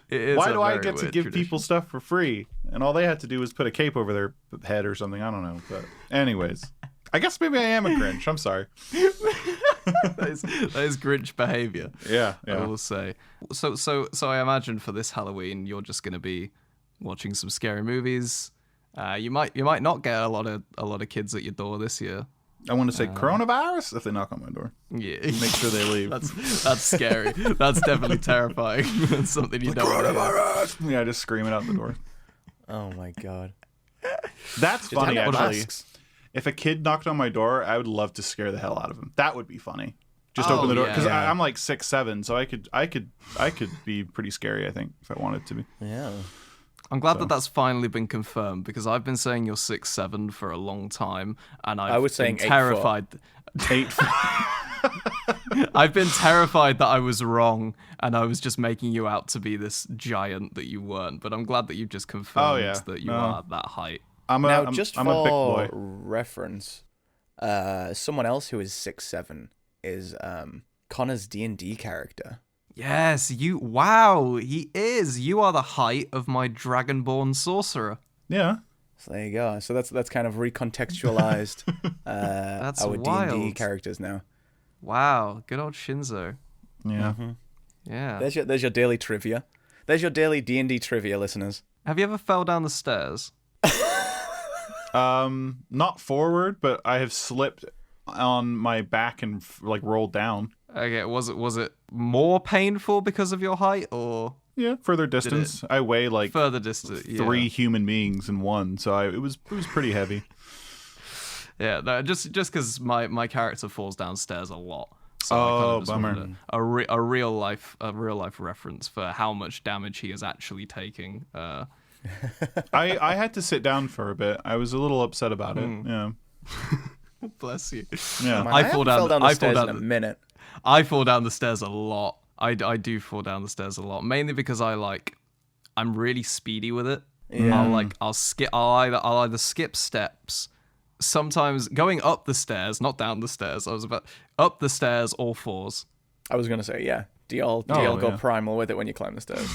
weird. Why do I get to give people stuff for free? And all they had to do was put a cape over their head or something. I don't know. But anyways, I guess maybe I am a Grinch. I'm sorry. that is Grinch behavior. Yeah, I will say. So I imagine for this Halloween you're just going to be watching some scary movies. You might not get a lot of kids at your door this year. I want to say coronavirus if they knock on my door. Yeah, make sure they leave. That's scary. That's definitely terrifying. That's something you don't want to hear. Yeah, just screaming out the door. Oh my god, that's funny actually. If a kid knocked on my door, I would love to scare the hell out of him. That would be funny. Just open the door because I'm like 6'7", so I could be pretty scary. I think if I wanted to be. Yeah. I'm glad that that's finally been confirmed because I've been saying you're 6'7" for a long time, and I was been terrified. 8 foot. I've been terrified that I was wrong, and I was just making you out to be this giant that you weren't. But I'm glad that you've just confirmed that you are that height. I'm a big boy. Reference, someone else who is 6'7" is Connor's D&D character. Yes, he is. You are the height of my dragonborn sorcerer. Yeah. So there you go. So that's kind of recontextualized that's our wild. D&D characters now. Wow, good old Shinzo. Yeah. Mm-hmm. Yeah. There's your daily trivia. There's your daily D&D trivia, listeners. Have you ever fell down the stairs? Not forward, but I have slipped on my back and like rolled down. Okay, was it more painful because of your height, or further distance? I weigh like further distance, 3 human beings in one, so it was pretty heavy. Yeah, no, just because my character falls downstairs a lot. So bummer. A real life reference for how much damage he is actually taking. I had to sit down for a bit. I was a little upset about it. Yeah. Bless you. Yeah. I fell down the stairs in a minute. I fall down the stairs a lot. I do fall down the stairs a lot, mainly because I'm really speedy with it. Yeah. I'll either skip steps. Sometimes going up the stairs, not down the stairs. I was about up the stairs, all fours. I was gonna say, yeah. Do y'all go primal with it when you climb the stairs?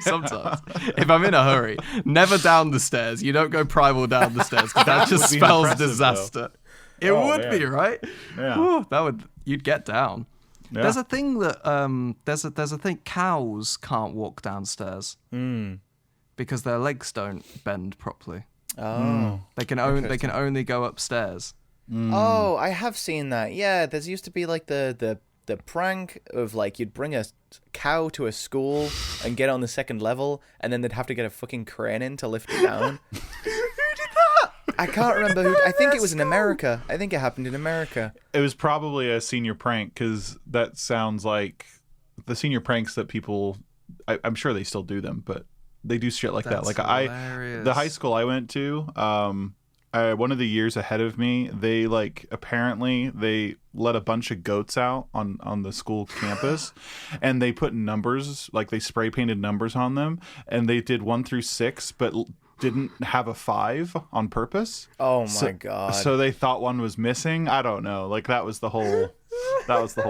Sometimes. If I'm in a hurry. Never down the stairs. You don't go primal down the stairs because that just spells disaster. Though. It would be, right? Yeah. Ooh, you'd get down. Yeah. There's a thing that there's a thing cows can't walk downstairs. Because their legs don't bend properly. Oh. They can only go upstairs. Oh, I have seen that. Yeah, there used to be like the prank of like you'd bring a cow to a school and get on the second level, and then they'd have to get a fucking crane in to lift it down. Who did that? I can't remember who. I think it was in America. I think it happened in America. It was probably a senior prank because that sounds like the senior pranks that people. I'm sure they still do them, but they do shit like that. Like hilarious. The high school I went to, one of the years ahead of me, they apparently they let a bunch of goats out on the school campus, and they put numbers, like they spray painted numbers on them, and they did 1 through 6, but didn't have a 5 on purpose. Oh my god! So they thought one was missing. I don't know. Like that was the whole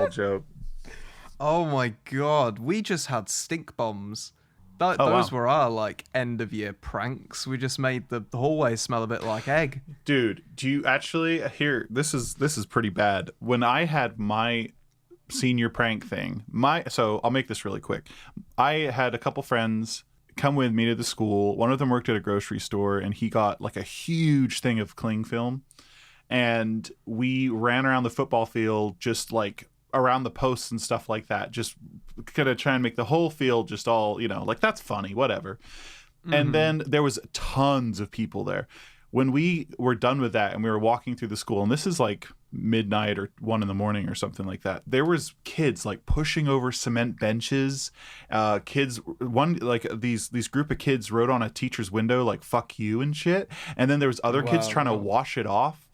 joke. Oh my god! We just had stink bombs Those were our like end of year pranks. We just made the hallway smell a bit like egg. Dude, do you actually here? This is pretty bad. When I had my senior prank thing, so I'll make this really quick. I had a couple friends come with me to the school. One of them worked at a grocery store, and he got like a huge thing of cling film, and we ran around the football field just like around the posts and stuff like that, just gonna try and make the whole field just all, like that's funny, whatever. And then there was tons of people there. When we were done with that and we were walking through the school, and this is like midnight or 1 a.m. or something like that, there was kids like pushing over cement benches. These group of kids wrote on a teacher's window like "fuck you" and shit. And then there was other kids trying to wash it off.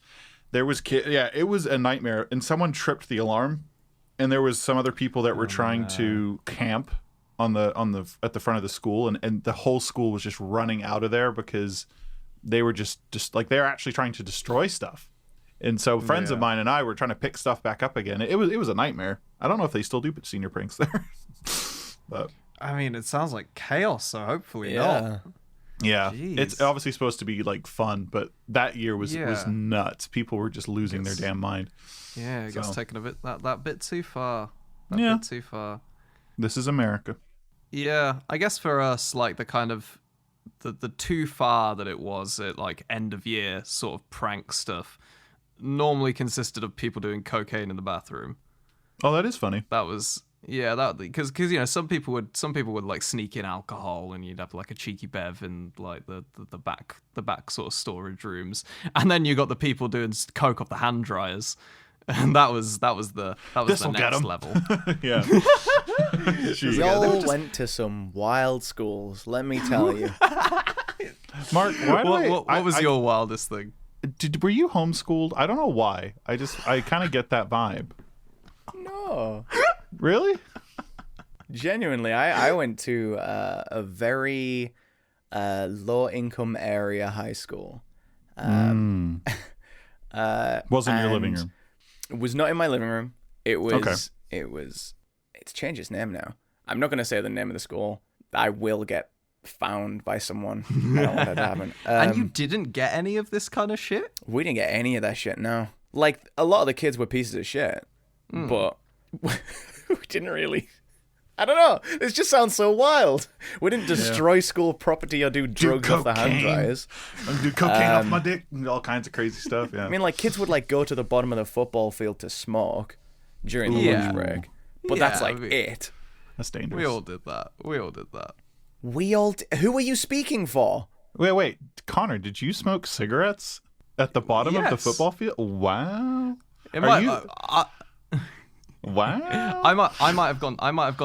There was it was a nightmare. And someone tripped the alarm. And there was some other people that were trying to camp at the front of the school, and the whole school was just running out of there because they were just like they're actually trying to destroy stuff. And so friends of mine and I were trying to pick stuff back up again. It was a nightmare. I don't know if they still do senior pranks there. But I mean, it sounds like chaos, so hopefully not. Yeah, Jeez. It's obviously supposed to be like fun, but that year was nuts. People were just losing their damn mind. Yeah, I guess taking a bit that bit too far. Bit too far. This is America. Yeah, I guess for us, like the kind of the too far that it was at like end of year sort of prank stuff normally consisted of people doing cocaine in the bathroom. Oh, that is funny. That was because some people would like sneak in alcohol, and you'd have like a cheeky bev in like the back sort of storage rooms, and then you got the people doing coke off the hand dryers. And that was the next level. Yeah. Y'all went to some wild schools, let me tell you. Mark, what was your wildest thing? Were you homeschooled? I don't know why. I kind of get that vibe. No. Really? Genuinely, I went to a very low-income area high school. Wasn't your living room? It was not in my living room. It was. Okay. It's changed its name now. I'm not going to say the name of the school. I will get found by someone. I don't want that to happen. And you didn't get any of this kind of shit? We didn't get any of that shit, no. Like, a lot of the kids were pieces of shit. But we didn't really... I don't know. This just sounds so wild. We didn't destroy school property or do drugs off the hand dryers. Do cocaine off my dick. All kinds of crazy stuff, yeah. I mean, like, kids would, like, go to the bottom of the football field to smoke during the lunch break. But that's, like, it. That's dangerous. We all did that. Who are you speaking for? Wait. Connor, did you smoke cigarettes at the bottom of the football field? Wow. Wow. I might have gone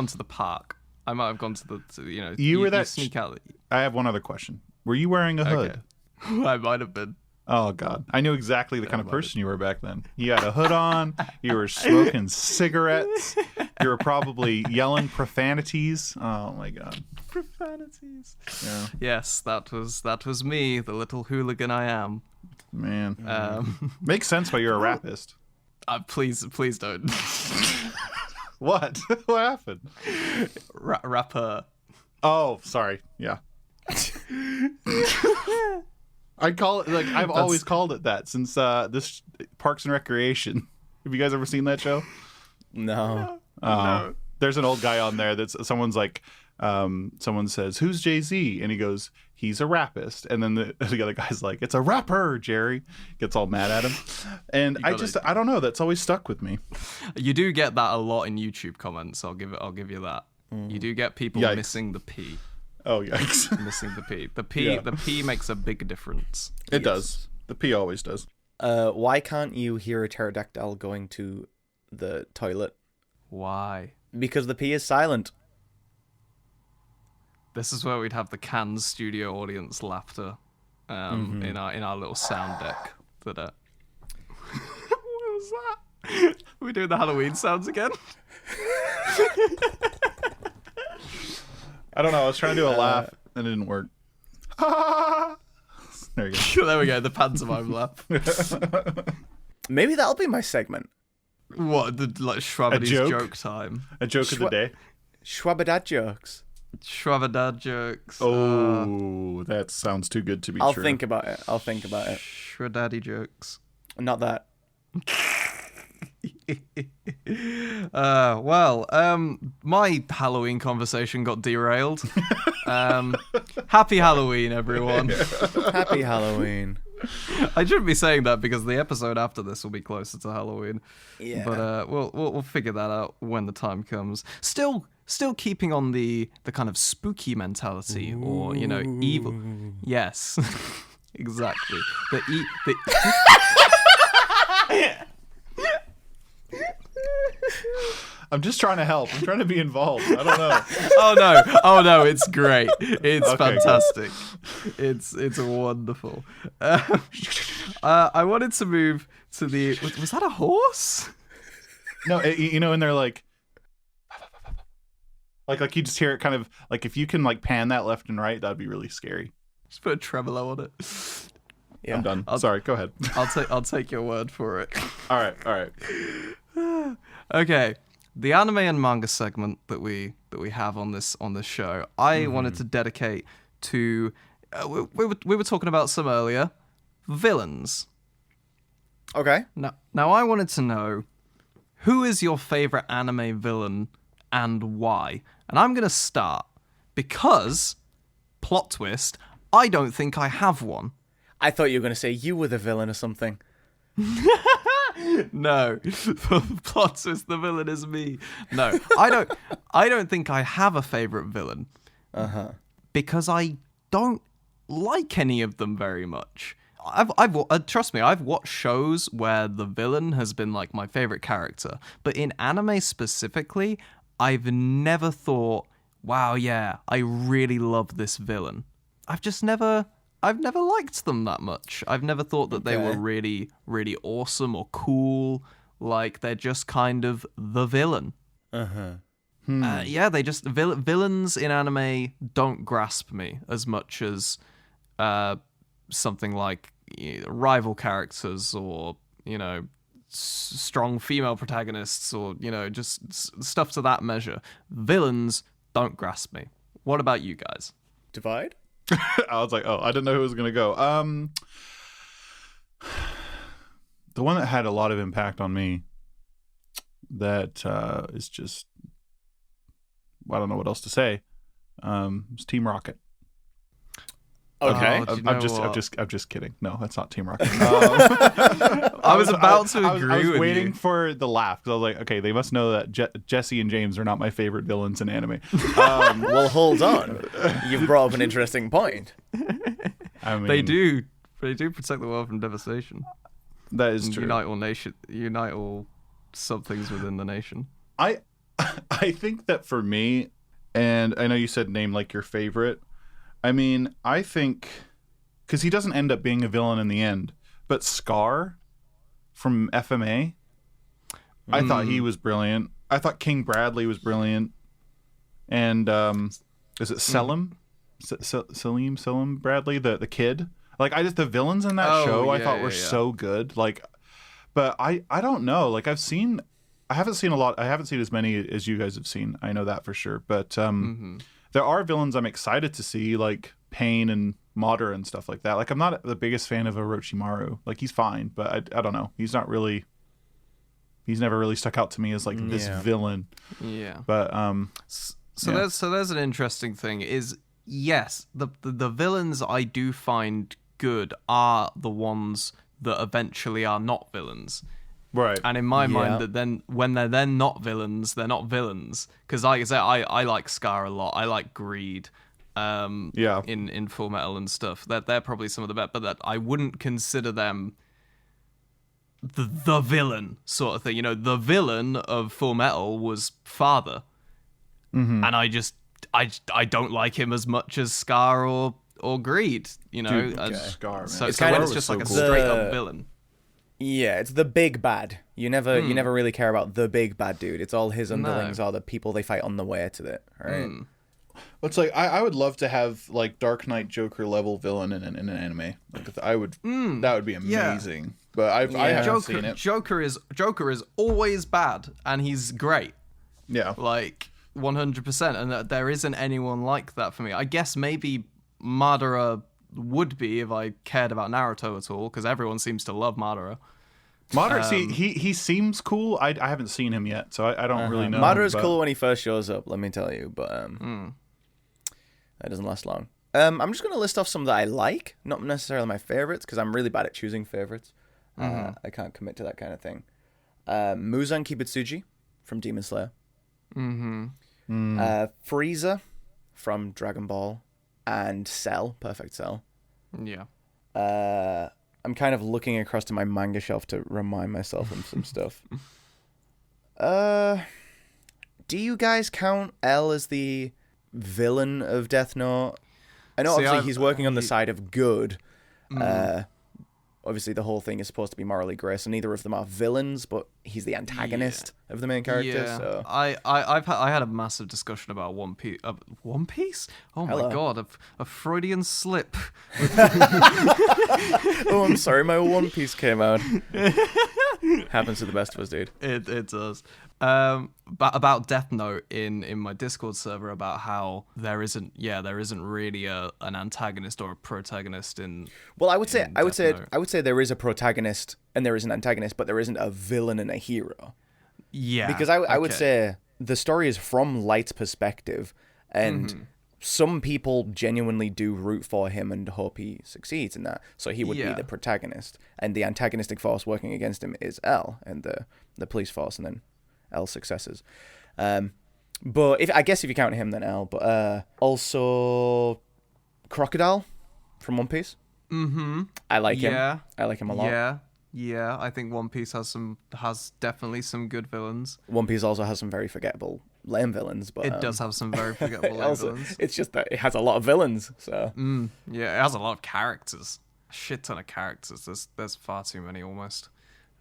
to the park. I might have gone to the you sneak out. I have one other question. Were you wearing a hood? Okay. I might have been. Oh God. I knew exactly the kind of person you were back then. You had a hood on, you were smoking cigarettes, you were probably yelling profanities. Oh my God. Profanities. Yeah. Yes, that was me, the little hooligan I am. Man. Makes sense why you're a rapist. Please don't. What? What happened? Rapper. Oh, sorry. Yeah. I call it I've always called it that since this Parks and Recreation. Have you guys ever seen that show? No. No. There's an old guy on there someone says, "Who's Jay-Z?" And he goes, "He's a rapist." And then the other guy's like, "It's a rapper, Jerry." Gets all mad at him. And I don't know, that's always stuck with me. You do get that a lot in YouTube comments. I'll give you that. You do get people missing the P. Oh, yikes. Missing the P. The P makes a big difference. It does. The P always does. Why can't you hear a pterodactyl going to the toilet? Why? Because the P is silent. This is where we'd have the Cannes studio audience laughter in our little sound deck. What was that? Are we doing the Halloween sounds again? I don't know. I was trying to do a laugh and it didn't work. There you go. There we go. The pantomime laugh. Maybe that'll be my segment. What? Schwabity's joke time. A joke of the day. Schwabadad jokes. Shravadad jokes. Oh, that sounds too good to be true. I'll think about it. Shradaddy jokes. Not that. My Halloween conversation got derailed. Happy Halloween, everyone. Happy Halloween. I shouldn't be saying that because the episode after this will be closer to Halloween. Yeah. But we'll figure that out when the time comes. Still keeping on the kind of spooky mentality, or evil. Yes, exactly. I'm just trying to help. I'm trying to be involved. I don't know. Oh no, it's great. It's okay, fantastic. Cool. It's wonderful. I wanted to move to the. Was that a horse? No, and they're like you just hear it kind of like, if you can like pan that left and right, that'd be really scary. Just put a tremolo on it. Yeah. I'm done. Sorry, go ahead. I'll take your word for it. All right. Okay. The anime and manga segment that we have on this show, I wanted to dedicate to. We were talking about some earlier, villains. Okay. Now I wanted to know, who is your favorite anime villain and why? And I'm gonna start because, plot twist, I don't think I have one. I thought you were gonna say you were the villain or something. No, plot twist, the villain is me. No, I don't think I have a favorite villain. Because I don't like any of them very much. Trust me, I've watched shows where the villain has been like my favorite character, but in anime specifically, I've never thought, wow, yeah, I really love this villain. I've never liked them that much. I've never thought that they were really, really awesome or cool. Like, they're just kind of the villain. Yeah, they just... Villains in anime don't grasp me as much as something like rival characters or, strong female protagonists or, just stuff to that measure. Villains don't grasp me. What about you guys? Divide? I was like, I didn't know who was going to go. The one that had a lot of impact on me that is just, I don't know what else to say, is Team Rocket. Okay. I'm just kidding. No, that's not Team Rocket. I was about to agree with you. I was waiting for the laugh because I was like, okay, they must know that Jesse and James are not my favorite villains in anime. Well, hold on. You've brought up an interesting point. I mean, they do protect the world from devastation. That is true. Unite all somethings within the nation. I think that for me, and I know you said name like your favorite. I mean, I think, because he doesn't end up being a villain in the end, but Scar from FMA, I thought he was brilliant. I thought King Bradley was brilliant. And is it Selim? Selim Bradley, the kid? Like, the villains in that show I thought were so good. Like, but I don't know. Like, I haven't seen a lot. I haven't seen as many as you guys have seen. I know that for sure. But there are villains I'm excited to see, like Pain and Madara and stuff like that. Like, I'm not the biggest fan of Orochimaru. Like, he's fine, but I don't know. He's never really stuck out to me as like this villain. Yeah. But there's an interesting thing is, yes, the villains I do find good are the ones that eventually are not villains. Right. And in my mind, that then when they're then not villains, they're not villains. Because like I say, I like Scar a lot. I like Greed. In Full Metal and stuff. They're probably some of the best, but that I wouldn't consider them the villain sort of thing. The villain of Full Metal was Father, and I don't like him as much as Scar or Greed. Dude, Scar. Man. So it's just like a straight up villain. Yeah, it's the big bad. You never really care about the big bad dude. It's all his underlings are the people they fight on the way to it, right? It's like I would love to have like Dark Knight Joker level villain in an anime. Like I would, that would be amazing. Yeah. But I haven't seen it. Joker is always bad, and he's great. Yeah, like 100%, and there isn't anyone like that for me. I guess maybe Madara would be if I cared about Naruto at all, because everyone seems to love Madara. Madara, he seems cool. I haven't seen him yet, so I don't really know. Madara's cool when he first shows up, let me tell you, but that doesn't last long. I'm just going to list off some that I like, not necessarily my favorites, because I'm really bad at choosing favorites. I can't commit to that kind of thing. Muzan Kibutsuji from Demon Slayer. Frieza from Dragon Ball. And Cell, Perfect Cell. Yeah. I'm kind of looking across to my manga shelf to remind myself of some stuff. Do you guys count L as the villain of Death Note? I know obviously he's working on the side of good. Obviously the whole thing is supposed to be morally gray, so neither of them are villains, but he's the antagonist of the main character. Yeah. So I had a massive discussion about One Piece. One Piece? Oh my god, a Freudian slip. Oh, I'm sorry, my One Piece came out. Happens to the best of us, dude. It does. About Death Note in my Discord server, about how there isn't really an antagonist or a protagonist in. Well, I would say there is a protagonist and there is an antagonist, but there isn't a villain and a hero. Yeah, because I would say the story is from Light's perspective, and some people genuinely do root for him and hope he succeeds in that. So he would be the protagonist, and the antagonistic force working against him is L and the police force, and then L's successors. But if you count him, then L. But also Crocodile from One Piece. I like him. I like him a lot. Yeah. I think One Piece has definitely some good villains. One Piece also has some very forgettable lame villains, but it does have some very forgettable lame villains. It's just that it has a lot of villains. So yeah, it has a lot of characters. A shit ton of characters. There's far too many almost.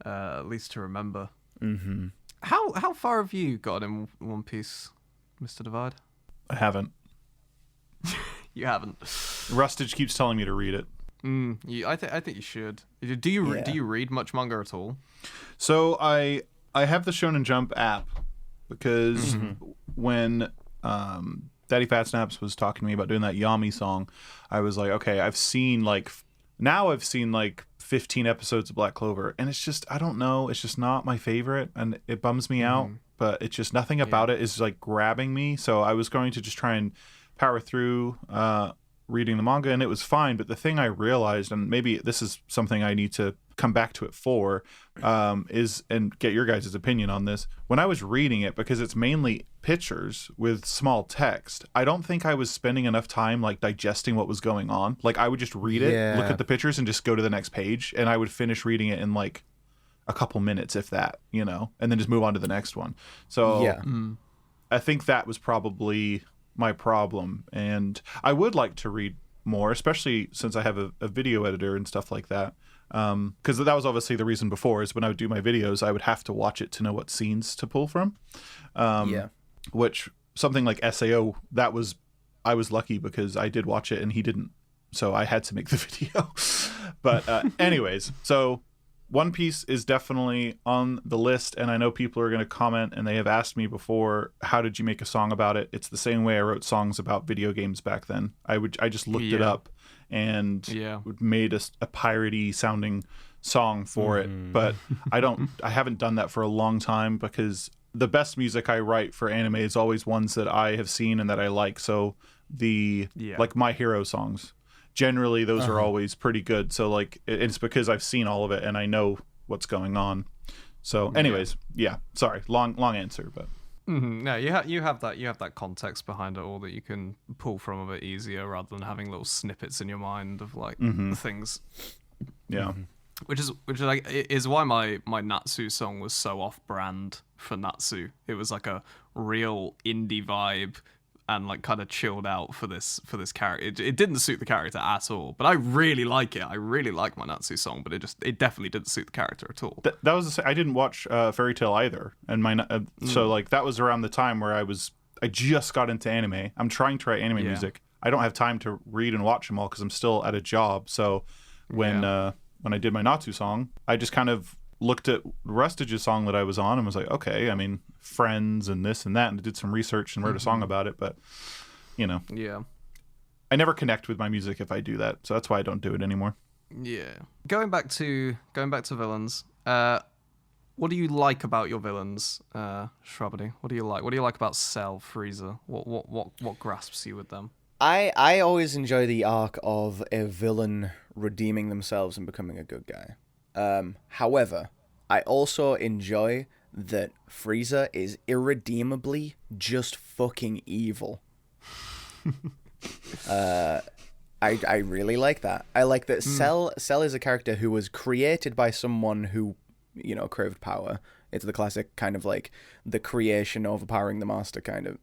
At least to remember. How far have you got in One Piece, Mr. Divide? I haven't. You haven't. Rustage keeps telling me to read it. I think you should. Do you read much manga at all? So I have the Shonen Jump app because when Daddy Fat Snaps was talking to me about doing that Yami song, I was like, okay, I've seen like 15 episodes of Black Clover, and it's just, I don't know, it's just not my favorite, and it bums me out, but it's just nothing about it is like grabbing me. So I was going to just try and power through reading the manga, and it was fine. But the thing I realized, and maybe this is something I need to come back to it for, is, and get your guys' opinion on this, when I was reading it, because it's mainly pictures with small text, I don't think I was spending enough time like digesting what was going on. Like I would just read it, look at the pictures, and just go to the next page, and I would finish reading it in like a couple minutes, if that, and then just move on to the next one. So I think that was probably my problem, and I would like to read more, especially since I have a video editor and stuff like that, because that was obviously the reason before, is when I would do my videos I would have to watch it to know what scenes to pull from, which something like SAO, I was lucky because I did watch it and he didn't, so I had to make the video. But anyways, so One Piece is definitely on the list, and I know people are going to comment, and they have asked me before, how did you make a song about it? It's the same way I wrote songs about video games back then. I just looked it up and made a piratey sounding song for it. But I haven't done that for a long time, because the best music I write for anime is always ones that I have seen and that I like. So like My Hero songs, generally those are always pretty good. So like it's because I've seen all of it and I know what's going on. So anyways, sorry, long answer, but no, you have that context behind it all that you can pull from a bit easier, rather than having little snippets in your mind of like things. Which is like is why my Natsu song was so off brand for Natsu. It was like a real indie vibe and like kind of chilled out for this character. It didn't suit the character at all, but I really like it. I really like my Natsu song, but it definitely didn't suit the character at all. That was I didn't watch Fairy Tail either, and so like that was around the time where I just got into anime. I'm trying to write anime music. I don't have time to read and watch them all because I'm still at a job. So when I did my Natsu song, I just kind of looked at Rustage's song that I was on and was like, okay, I mean, friends and this and that, and did some research and wrote a song about it. But, Yeah. I never connect with my music if I do that. So that's why I don't do it anymore. Yeah. Going back to villains, what do you like about your villains, Shrubberty? What do you like? What do you like about Cell, Frieza? What grasps you with them? I always enjoy the arc of a villain redeeming themselves and becoming a good guy. However, I also enjoy that Frieza is irredeemably just fucking evil. I really like that. I like that Cell is a character who was created by someone who, craved power. It's the classic kind of like the creation overpowering the master kind of,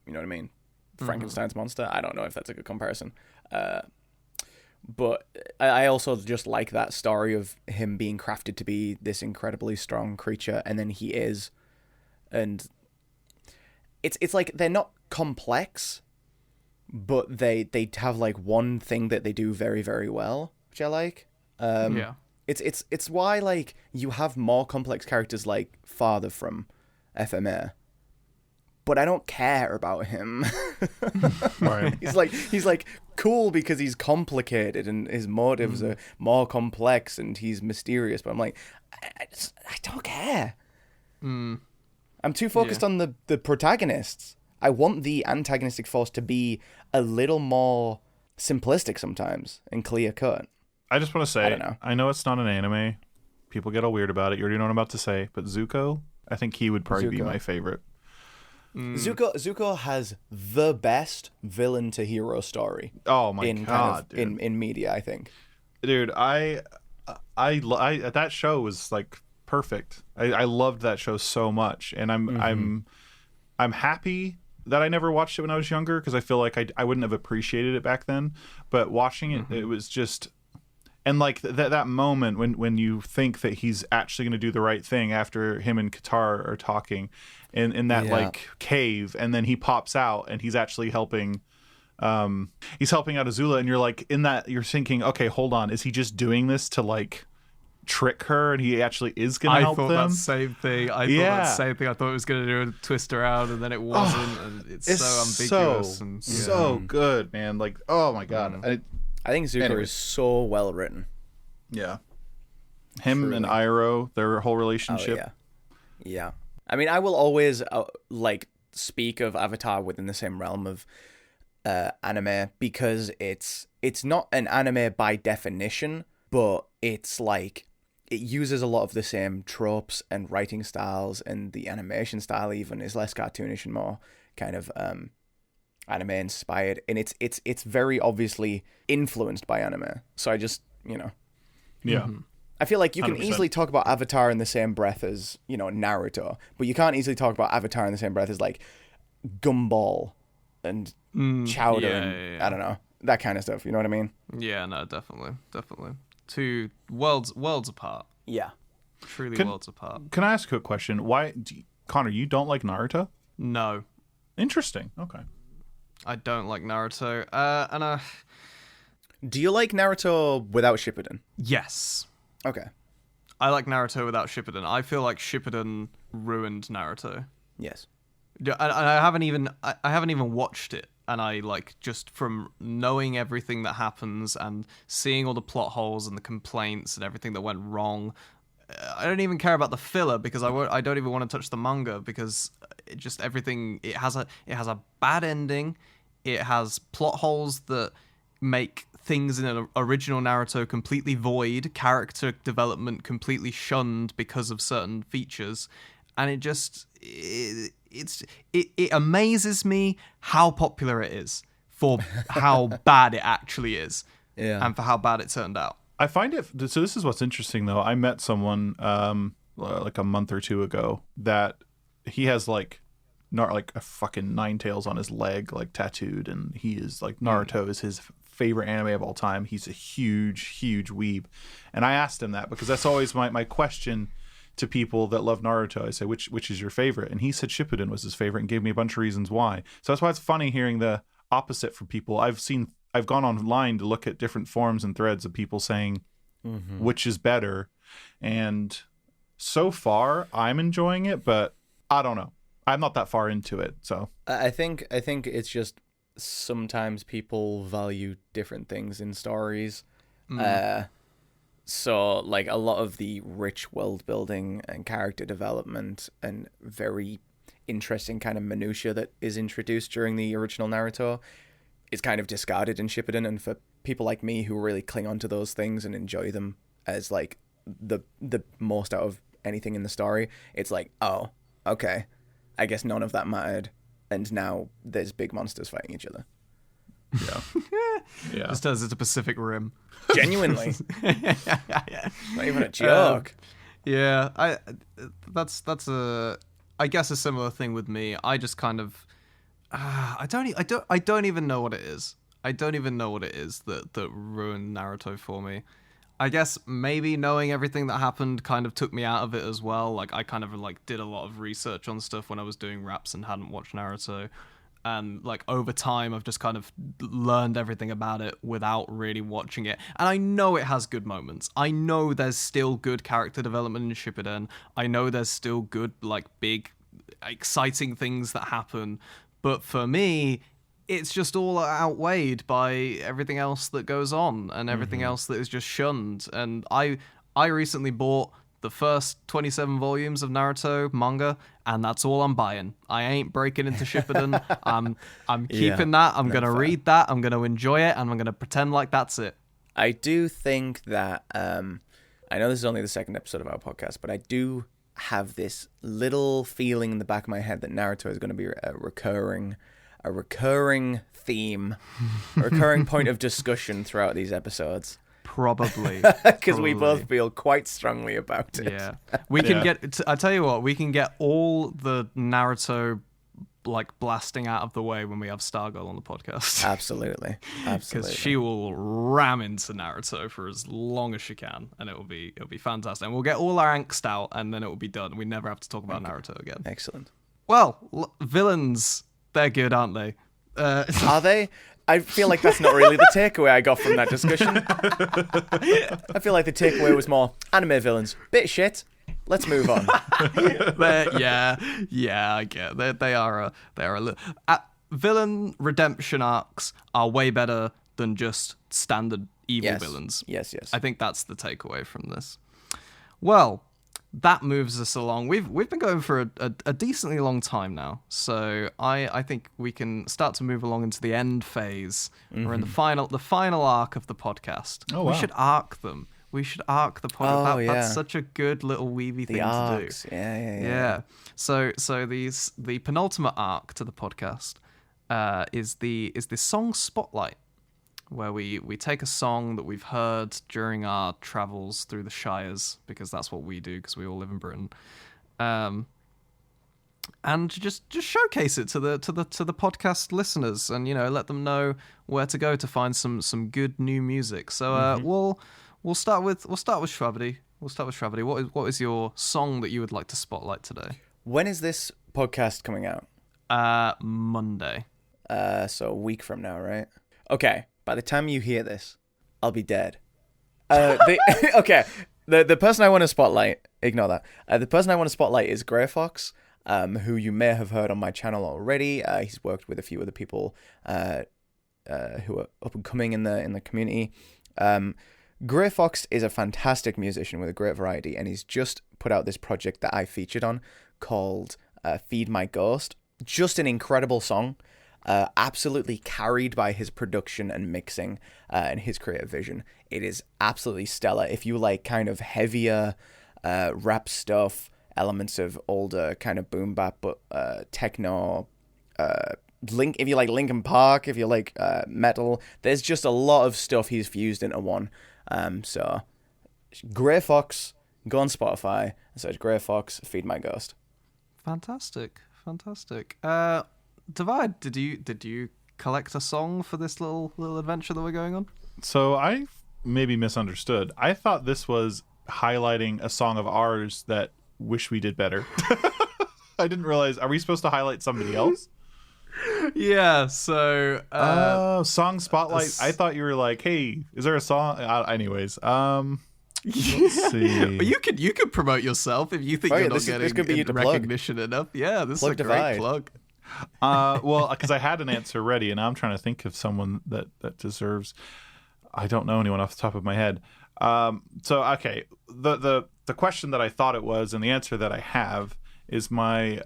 you know what I mean? Frankenstein's monster. I don't know if that's a good comparison. But I also just like that story of him being crafted to be this incredibly strong creature, and then he is. And it's like they're not complex, but they have like one thing that they do very, very well, which I like. Yeah. It's why like you have more complex characters like Father from FMA. But I don't care about him. Right. He's like cool because he's complicated and his motives are more complex and he's mysterious. But I'm like, I don't care. I'm too focused on the protagonists. I want the antagonistic force to be a little more simplistic sometimes and clear cut. I just want to say, I don't know. I know it's not an anime. People get all weird about it. You already know what I'm about to say. But Zuko, I think he would probably be my favorite. Zuko has the best villain to hero story. Oh my god, dude. in media, I think. Dude, I that show was like perfect. I loved that show so much, and I'm happy that I never watched it when I was younger because I feel like I wouldn't have appreciated it back then. But watching it, it was just. And like that moment when you think that he's actually going to do the right thing after him and Qatar are talking in that like cave, and then he pops out and he's actually helping he's helping out Azula, and you're like in that you're thinking, okay, hold on, is he just doing this to like trick her and he actually is going to help them? I thought that same thing. I thought it was going to do a twist around, and then it wasn't, and it's so ambiguous. So good, man. Like, oh my god. I think Zuko is so well written. Yeah. Him and Iroh, their whole relationship. Oh, yeah. I mean, I will always speak of Avatar within the same realm of anime because it's not an anime by definition, but it's like it uses a lot of the same tropes and writing styles, and the animation style even is less cartoonish and more kind of anime inspired, and it's very obviously influenced by anime. So I just, I feel like you can 100%. easily talk about Avatar in the same breath as, Naruto, but you can't easily talk about Avatar in the same breath as like Gumball and Chowder and I don't know, that kind of stuff. You know what I mean? Yeah, no, definitely. Two worlds apart. Yeah. Truly worlds apart. Can I ask you a question? Why, Connor, you don't like Naruto? No. Interesting. Okay. I don't like Naruto. Do you like Naruto without Shippuden? Yes. Okay. I like Naruto without Shippuden. I feel like Shippuden ruined Naruto. Yes. I haven't even watched it, and I like just from knowing everything that happens and seeing all the plot holes and the complaints and everything that went wrong. I don't even care about the filler because I don't even want to touch the manga because it just everything it has a bad ending. It has plot holes that make things in an original Naruto completely void, character development completely shunned because of certain features, and it amazes me how popular it is for how bad it actually is, and for how bad it turned out. I find it so. This is what's interesting, though. I met someone like a month or two ago that he has like a fucking Ninetales on his leg, like tattooed, and he is like Naruto is his favorite anime of all time. He's a huge weeb, and I asked him that because that's always my question to people that love Naruto. I say, which is your favorite? And he said Shippuden was his favorite and gave me a bunch of reasons why. So that's why it's funny hearing the opposite from people. I've gone online to look at different forums and threads of people saying which is better, and so far I'm enjoying it, but I don't know. I'm not that far into it, so I think it's just sometimes people value different things in stories. So like a lot of the rich world building and character development and very interesting kind of minutia that is introduced during the original Naruto is kind of discarded in Shippuden, and for people like me who really cling on to those things and enjoy them as like the most out of anything in the story, it's like, oh, okay, I guess none of that mattered, and now there's big monsters fighting each other. yeah. Yeah. Just as it's a Pacific Rim. Genuinely. Not even a joke. That's I guess a similar thing with me. I just kind of I don't even know what it is. I don't even know what it is that ruined Naruto for me. I guess maybe knowing everything that happened kind of took me out of it as well. Like I kind of like did a lot of research on stuff when I was doing raps and hadn't watched Naruto. And like over time, I've just kind of learned everything about it without really watching it. And I know it has good moments. I know there's still good character development in Shippuden. I know there's still good, like, big, exciting things that happen. But for me, it's just all outweighed by everything else that goes on and everything else that is just shunned. And I recently bought the first 27 volumes of Naruto manga, and that's all I'm buying. I ain't breaking into Shippuden. I'm keeping that. I'm going to read that. I'm going to enjoy it, and I'm going to pretend like that's it. I do think that, I know this is only the second episode of our podcast, but I do have this little feeling in the back of my head that Naruto is going to be a recurring theme, a recurring point of discussion throughout these episodes. Probably. Because we both feel quite strongly about it. Yeah. We can get, I tell you what, we can get all the Naruto like blasting out of the way when we have Stargirl on the podcast. Absolutely. Because she will ram into Naruto for as long as she can, and it'll be fantastic. And we'll get all our angst out, and then it will be done. We never have to talk about Naruto again. Excellent. Well, villains, they're good, aren't they? Are they? I feel like that's not really the takeaway I got from that discussion. I feel like the takeaway was more anime villains, bit shit. Let's move on. Yeah, I get it. They are a little. Villain redemption arcs are way better than just standard evil villains. Yes. I think that's the takeaway from this. Well, that moves us along. We've been going for a decently long time now, so I think we can start to move along into the end phase. We're in the final arc of the podcast. Oh, wow. We should arc them. We should arc the podcast. That's such a good little weavy thing arcs. To do. Yeah. So the penultimate arc to the podcast is the song Spotlight, where we take a song that we've heard during our travels through the Shires, because that's what we do, because we all live in Britain, and just showcase it to the podcast listeners, and let them know where to go to find some good new music. So we'll start with Shravati. What is your song that you would like to spotlight today? When is this podcast coming out? Monday. So a week from now, right? Okay. By the time you hear this, I'll be dead. Okay. The person I want to spotlight, ignore that. The person I want to spotlight is Redfox, who you may have heard on my channel already. He's worked with a few other people who are up and coming in the community. Redfox is a fantastic musician with a great variety, and he's just put out this project that I featured on called Feed My Ghost. Just an incredible song. Absolutely carried by his production and mixing and his creative vision. It is absolutely stellar. If you like kind of heavier rap stuff, elements of older kind of boom bap, but techno, if you like Linkin Park, if you like metal, there's just a lot of stuff he's fused into one. So Redfox, go on Spotify and search Redfox, Feed My Ghost. Fantastic. Divide, did you collect a song for this little adventure that we're going on? So I maybe misunderstood. I thought this was highlighting a song of ours that wish we did better. I didn't realize. Are we supposed to highlight somebody else? Yeah. So. Song spotlight. I thought you were like, hey, is there a song? Anyways. Let's see. But you could promote yourself if you think you're not getting recognition enough. Yeah, this is a great plug. Well, because I had an answer ready, and now I'm trying to think of someone that deserves. I don't know anyone off the top of my head. So okay, the question that I thought it was, and the answer that I have is my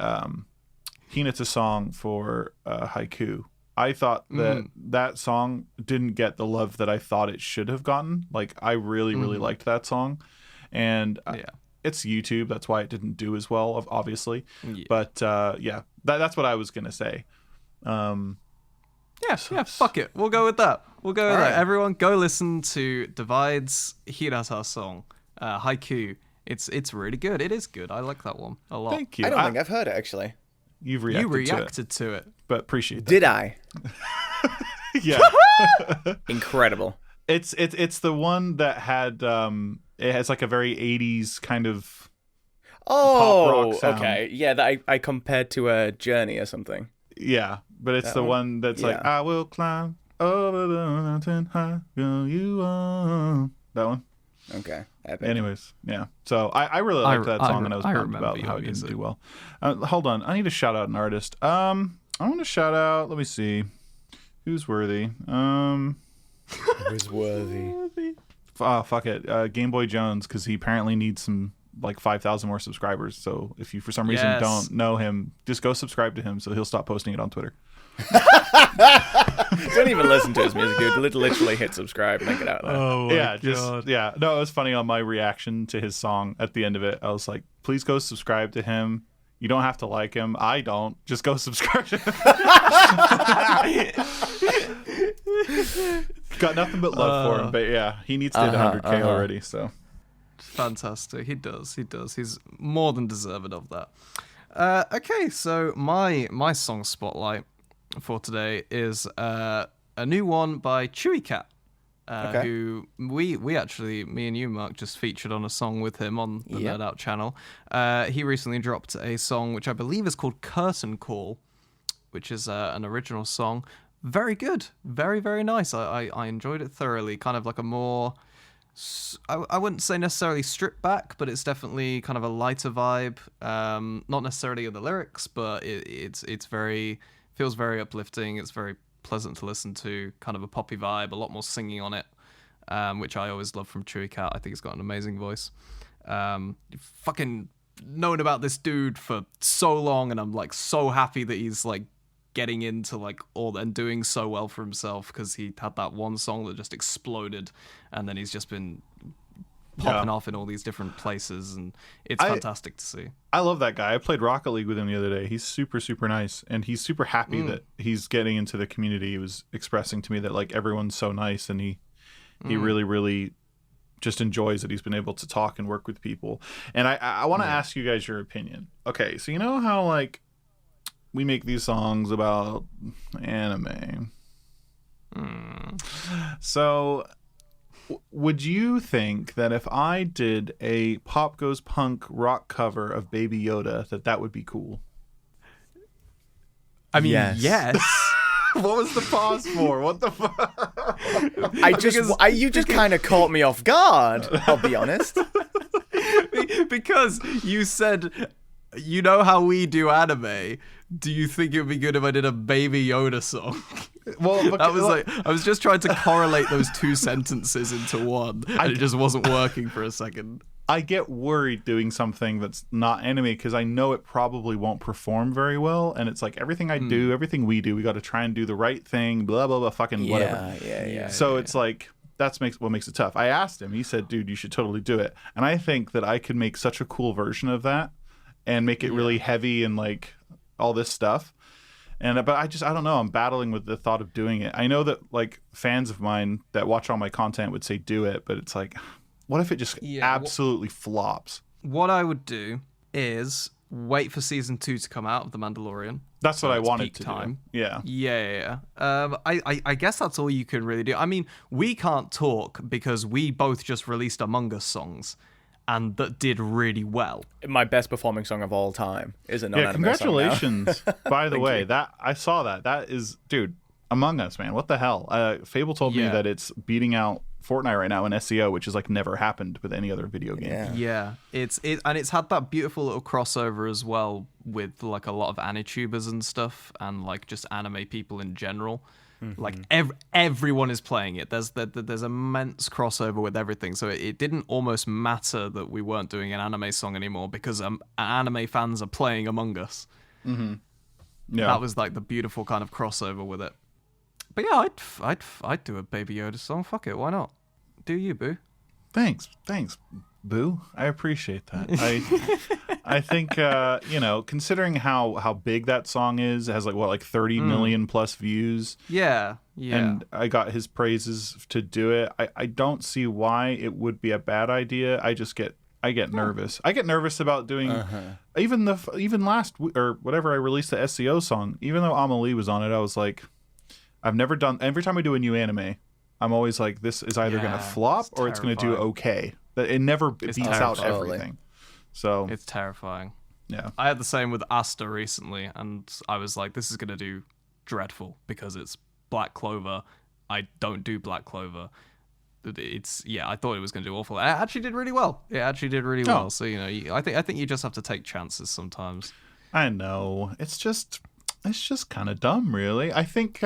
Hinata song for Haiku. I thought that song didn't get the love that I thought it should have gotten. Like, I really liked that song, and it's YouTube. That's why it didn't do as well, obviously. Yeah. But that's what I was gonna say. Fuck it. We'll go with that. Right. Everyone, go listen to Divide's Hirata song, Haiku. It's really good. It is good. I like that one a lot. Thank you. I don't think I've heard it, actually. You reacted to it. But appreciate that. Did I? Yeah. Incredible. It's the one that had it has like a very 80s kind of pop rock sound. Okay. Yeah, that I compared to a Journey or something. Yeah, but it's the one that's like, I will climb over the mountain high, go you on. That one. Okay. Epic. Anyways, yeah. So I really liked that song, and I was bummed about how it didn't do well. Hold on, I need to shout out an artist. I want to shout out. Let me see, who's worthy. Who's worthy? Oh, fuck it, Game Boy Jones, because he apparently needs some like 5,000 more subscribers. So if you for some reason don't know him, just go subscribe to him so he'll stop posting it on Twitter. Don't even listen to his music, dude. Literally hit subscribe and get out there. Oh my God. No, it was funny on my reaction to his song at the end of it. I was like, please go subscribe to him. You don't have to like him. I don't. Just go subscribe to him. Got nothing but love for him, but yeah, he needs to hit 100K already. So fantastic. He does. He's more than deserving of that. Okay, so my song spotlight for today is a new one by Chewy Cat, who we actually, me and you, Mark, just featured on a song with him on the Nerd Out channel. He recently dropped a song which I believe is called Curtain Call, which is an original song. Very good. Very, very nice. I enjoyed it thoroughly. Kind of like a more... I wouldn't say necessarily stripped back, but it's definitely kind of a lighter vibe. Not necessarily in the lyrics, but it's very... feels very uplifting. It's very pleasant to listen to, kind of a poppy vibe, a lot more singing on it, which I always love from Chewy Cat. I think he's got an amazing voice. Fucking known about this dude for so long, and I'm like so happy that he's like getting into like all and doing so well for himself, because he had that one song that just exploded, and then he's just been popping off in all these different places, and it's fantastic to see. I love that guy. I played Rocket League with him the other day. He's super, super nice, and he's super happy that he's getting into the community. He was expressing to me that like everyone's so nice, and he really, really just enjoys that he's been able to talk and work with people. And I want to ask you guys your opinion. Okay, so you know how like we make these songs about anime. So would you think that if I did a Pop Goes Punk rock cover of Baby Yoda, that would be cool? I mean, yes. What was the pause for? What the fuck? You just kind of caught me off guard, I'll be honest. Because you said, you know how we do anime. Do you think it would be good if I did a Baby Yoda song? Well, that was like, I was just trying to correlate those two sentences into one, and it just wasn't working for a second. I get worried doing something that's not anime because I know it probably won't perform very well, and it's like everything I do, everything we do, we got to try and do the right thing, blah blah blah, fucking whatever. So it's like what makes it tough. I asked him. He said, "Dude, you should totally do it." And I think that I could make such a cool version of that and make it really heavy and like all this stuff. But I don't know. I'm battling with the thought of doing it. I know that like fans of mine that watch all my content would say do it, but it's like, what if it just absolutely flops? What I would do is wait for season 2 to come out of The Mandalorian. That's what I wanted to do. Yeah. I guess that's all you can really do. I mean, we can't talk because we both just released Among Us songs, and that did really well. My best performing song of all time is a non-anime congratulations, song now. by the way. That I saw that. That is, dude, Among Us, man. What the hell? Fable told me that it's beating out Fortnite right now in SEO, which has like never happened with any other video game. Yeah, it's had that beautiful little crossover as well with like a lot of Anitubers and stuff, and like just anime people in general. Like everyone is playing it. There's immense crossover with everything. So it didn't almost matter that we weren't doing an anime song anymore because anime fans are playing Among Us. Mm-hmm. Yeah, that was like the beautiful kind of crossover with it. But yeah, I'd do a Baby Yoda song. Fuck it, why not? Do you, Boo? Thanks, Boo. I appreciate that. I think considering how big that song is, it has like 30 million plus views. Yeah. And I got his praises to do it. I don't see why it would be a bad idea. I get nervous. I get nervous about doing even last or whatever I released the SEO song. Even though Amelie was on it, I was like, I've never done. Every time I do a new anime, I'm always like, this is either going to flop or it's going to do okay. It never beats out everything. So it's terrifying. Yeah. I had the same with Asta recently, and I was like, this is going to do dreadful because it's Black Clover. I don't do Black Clover. I thought it was going to do awful. It actually did really well. Well. So, I think you just have to take chances sometimes. I know. It's just kind of dumb, really. I think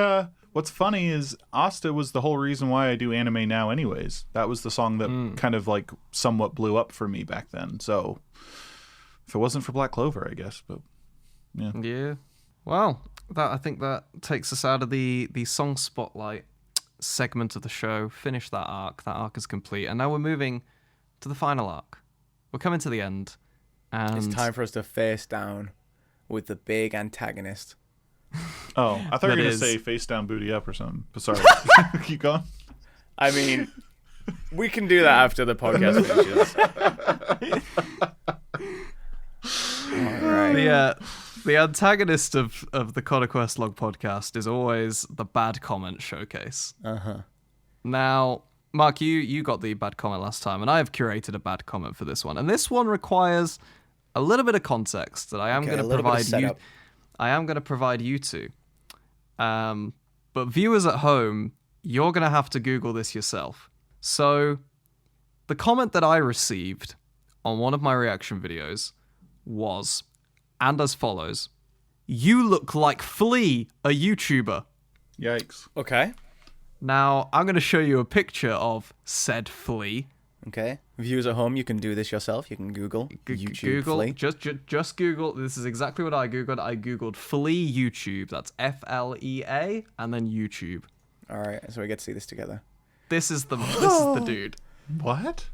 what's funny is Asta was the whole reason why I do anime now anyways. That was the song that kind of like somewhat blew up for me back then. So if it wasn't for Black Clover, I guess. But yeah. Yeah. Well, I think that takes us out of the song spotlight segment of the show. Finish that arc. That arc is complete. And now we're moving to the final arc. We're coming to the end. And it's time for us to face down with the big antagonist. Oh, I thought you were going to say face down, booty up or something. But sorry. Keep going. I mean, we can do that after the podcast finishes. All right. The antagonist of the Conquest Log podcast is always the bad comment showcase. Now, Mark, you got the bad comment last time, and I have curated a bad comment for this one. And this one requires a little bit of context that I am going to provide you. I am going to provide you two. But viewers at home, you're going to have to Google this yourself. So, the comment that I received on one of my reaction videos was, and as follows: "You look like Flea, a YouTuber." Yikes. Okay. Now, I'm going to show you a picture of said Flea. Okay. Viewers at home, you can do this yourself. You can Google YouTube Google, Flea. just Google. This is exactly what I Googled. I Googled Flea YouTube. That's FLEA and then YouTube. All right, so we get to see this together. This is the dude. What?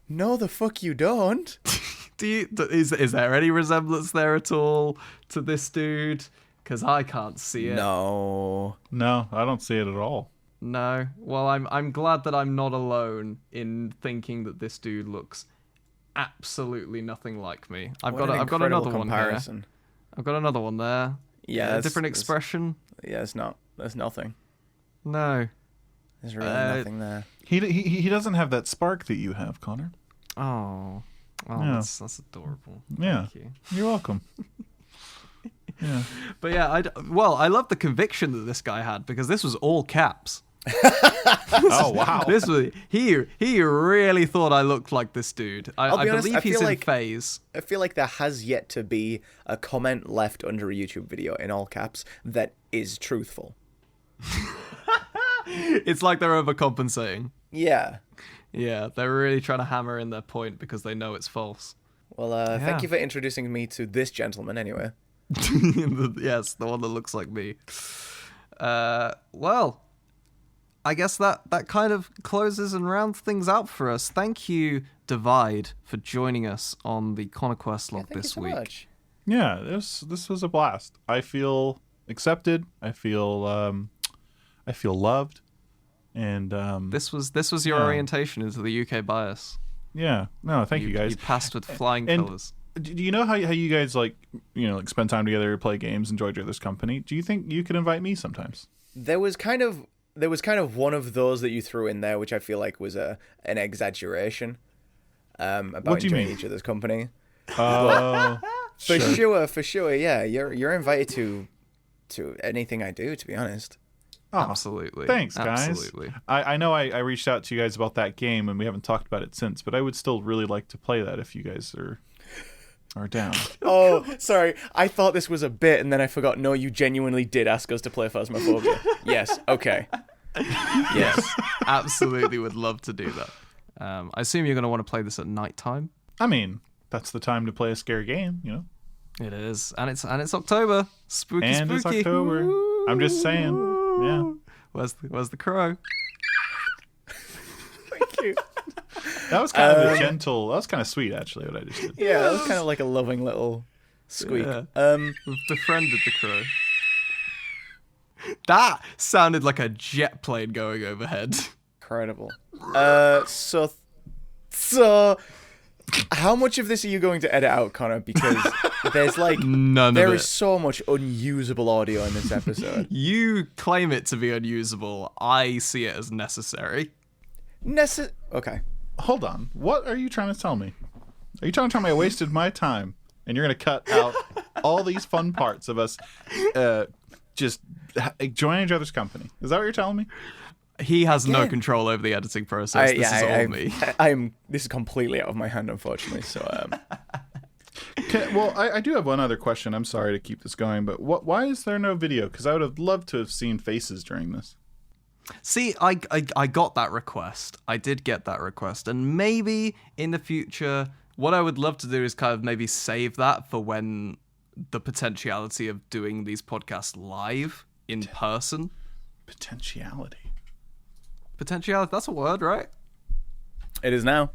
No, the fuck you don't. Is there any resemblance there at all to this dude? Because I can't see it. No, I don't see it at all. No. Well, I'm glad that I'm not alone in thinking that this dude looks absolutely nothing like me. I've got another comparison. One here. I've got another one there. Yeah, a different expression. Yeah, it's not. There's nothing. No. There's really nothing there. He doesn't have that spark that you have, Connor. Oh, yeah. That's adorable. Yeah. Thank you. You're welcome. Yeah. But yeah, I love the conviction that this guy had, because this was all caps. Oh wow! This was he really thought I looked like this dude. I believe he's in phase. I feel like there has yet to be a comment left under a YouTube video in all caps that is truthful. It's like they're overcompensating. Yeah, they're really trying to hammer in their point because they know it's false. Well, thank you for introducing me to this gentleman. Anyway, yes, the one that looks like me. Well, I guess that kind of closes and rounds things out for us. Thank you, Divide, for joining us on the Conquest Log this week. Much. Yeah, this was a blast. I feel accepted. I feel loved, and this was your orientation into the UK bias. Yeah, no, thank you guys. You passed with flying colours. Do you know how you guys like spend time together, play games, enjoy each other's company? Do you think you could invite me sometimes? There was kind of one of those that you threw in there, which I feel like was an exaggeration about enjoying each other's company. Oh, for sure, yeah. You're invited to anything I do, to be honest. Oh, absolutely. Thanks, guys. Absolutely. I know I reached out to you guys about that game, and we haven't talked about it since, but I would still really like to play that if you guys are down. Oh, sorry. I thought this was a bit, and then I forgot. No, you genuinely did ask us to play Phasmophobia. Yes. Okay. Yes. Absolutely would love to do that. I assume you're going to want to play this at night time. I mean, that's the time to play a scary game, you know? It is. And it's October. Spooky. It's October. Woo! I'm just saying. Yeah. Where's the crow? Thank you. That was kind of a gentle. That was kind of sweet, actually, what I just did. Yeah, that was kind of like a loving little squeak. Yeah. We've befriended the crow. That sounded like a jet plane going overhead. Incredible. So, how much of this are you going to edit out, Connor? Because there's like there is so much unusable audio in this episode. You claim it to be unusable. I see it as necessary. Okay. Hold on. What are you trying to tell me? Are you trying to tell me I wasted my time and you're going to cut out all these fun parts of us just joining each other's company? Is that what you're telling me? He has no control over the editing process. This is all me. This is completely out of my hand, unfortunately. So, well, I do have one other question. I'm sorry to keep this going, but why is there no video? Because I would have loved to have seen faces during this. See, I got that request. I did get that request. And maybe in the future, what I would love to do is kind of maybe save that for when the potentiality of doing these podcasts live in person. Potentiality, that's a word, right? it is now.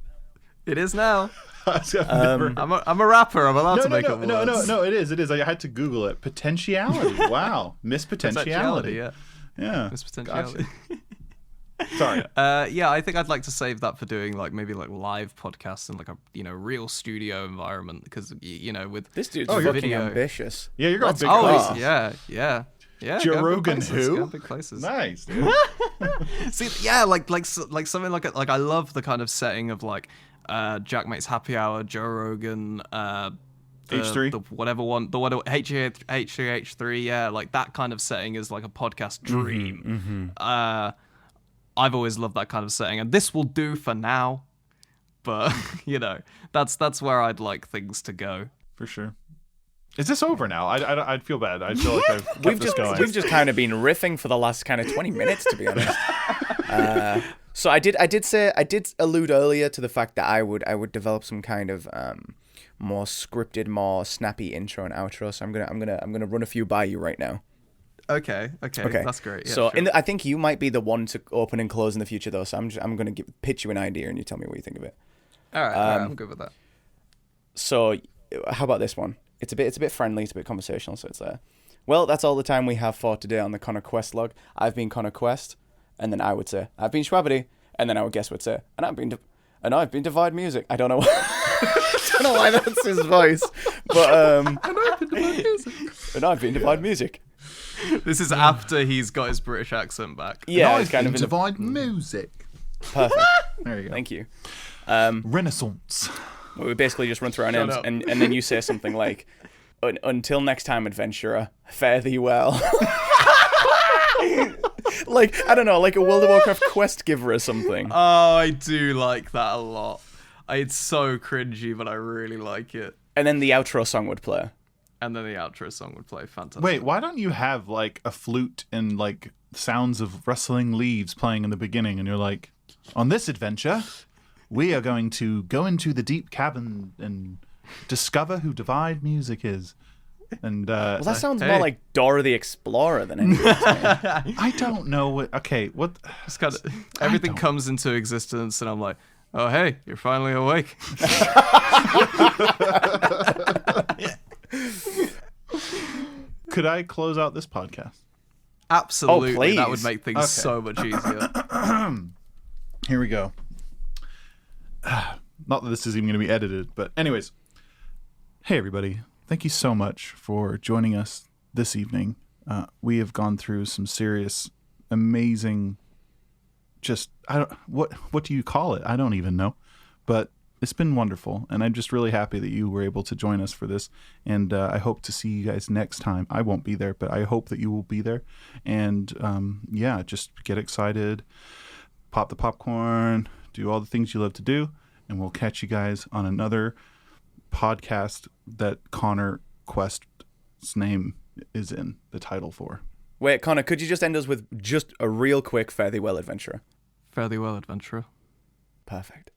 It is now. I'm I'm a rapper. I'm allowed to make up words. No, it is. I had to Google it. Potentiality. Wow. Miss Potentiality. Yeah. Miss Potentiality. Gotcha. Sorry. Yeah, I think I'd like to save that for doing maybe live podcasts in like a real studio environment because with This dude's fucking ambitious. Yeah, you're going big places. places. Yeah. Joe Rogan who? Big places. Nice, dude. See, yeah, like something like I love the kind of setting of Jack Mate's Happy Hour, Joe Rogan, H3, the whatever H3, yeah, like that kind of setting is like a podcast dream. I've always loved that kind of setting, and this will do for now. But that's where I'd like things to go. For sure. Is this over now? I'd feel bad. I feel like I've kept this going. We've just kind of been riffing for the last kind of 20 minutes, to be honest. So I did allude earlier to the fact that I would develop some kind of more scripted, more snappy intro and outro. So I'm gonna run a few by you right now. Okay, that's great. Yeah, so sure. I think you might be the one to open and close in the future, though. So I'm gonna pitch you an idea, and you tell me what you think of it. All right, I'm good with that. So how about this one? It's a bit friendly, it's a bit conversational. So it's well, that's all the time we have for today on the Connor Quest log. I've been Connor Quest, and then I would say I've been Schwabbity, and then our guest would say, and I've been Divide Music. I don't know. I don't know why that's his voice, but and I've been Divide Music. And I've been Divide Music. This is after he's got his British accent back. Yeah, it's kind of Divide Music. Perfect. There you go. Thank you. Renaissance. We basically just run through our names, and then you say something like, "Until next time, adventurer, fare thee well." Like, I don't know, like a World of Warcraft quest giver or something. Oh, I do like that a lot. It's so cringy, but I really like it. And then the outro song would play. Fantastic. Wait, why don't you have like a flute and like sounds of rustling leaves playing in the beginning, and you're like, on this adventure, we are going to go into the deep cabin and discover who Divide Music is. And well, that sounds more like Dora the Explorer than anything. I don't know what. Okay, what? It's kind of everything comes into existence, and I'm like, oh hey, you're finally awake. Could I close out this podcast? Absolutely. Oh, please. That would make things so much easier. Here we go. Not that this is even going to be edited, but anyways. Hey, everybody. Thank you so much for joining us this evening. We have gone through some serious, amazing, what do you call it? I don't even know. But It's been wonderful, and I'm just really happy that you were able to join us for this, and I hope to see you guys next time. I won't be there, but I hope that you will be there, and just get excited, pop the popcorn, do all the things you love to do, and we'll catch you guys on another podcast that Connor Quest's name is in the title for. Wait, Connor, could you just end us with just a real quick fare thee well, adventurer? Fare thee well, adventurer. Perfect.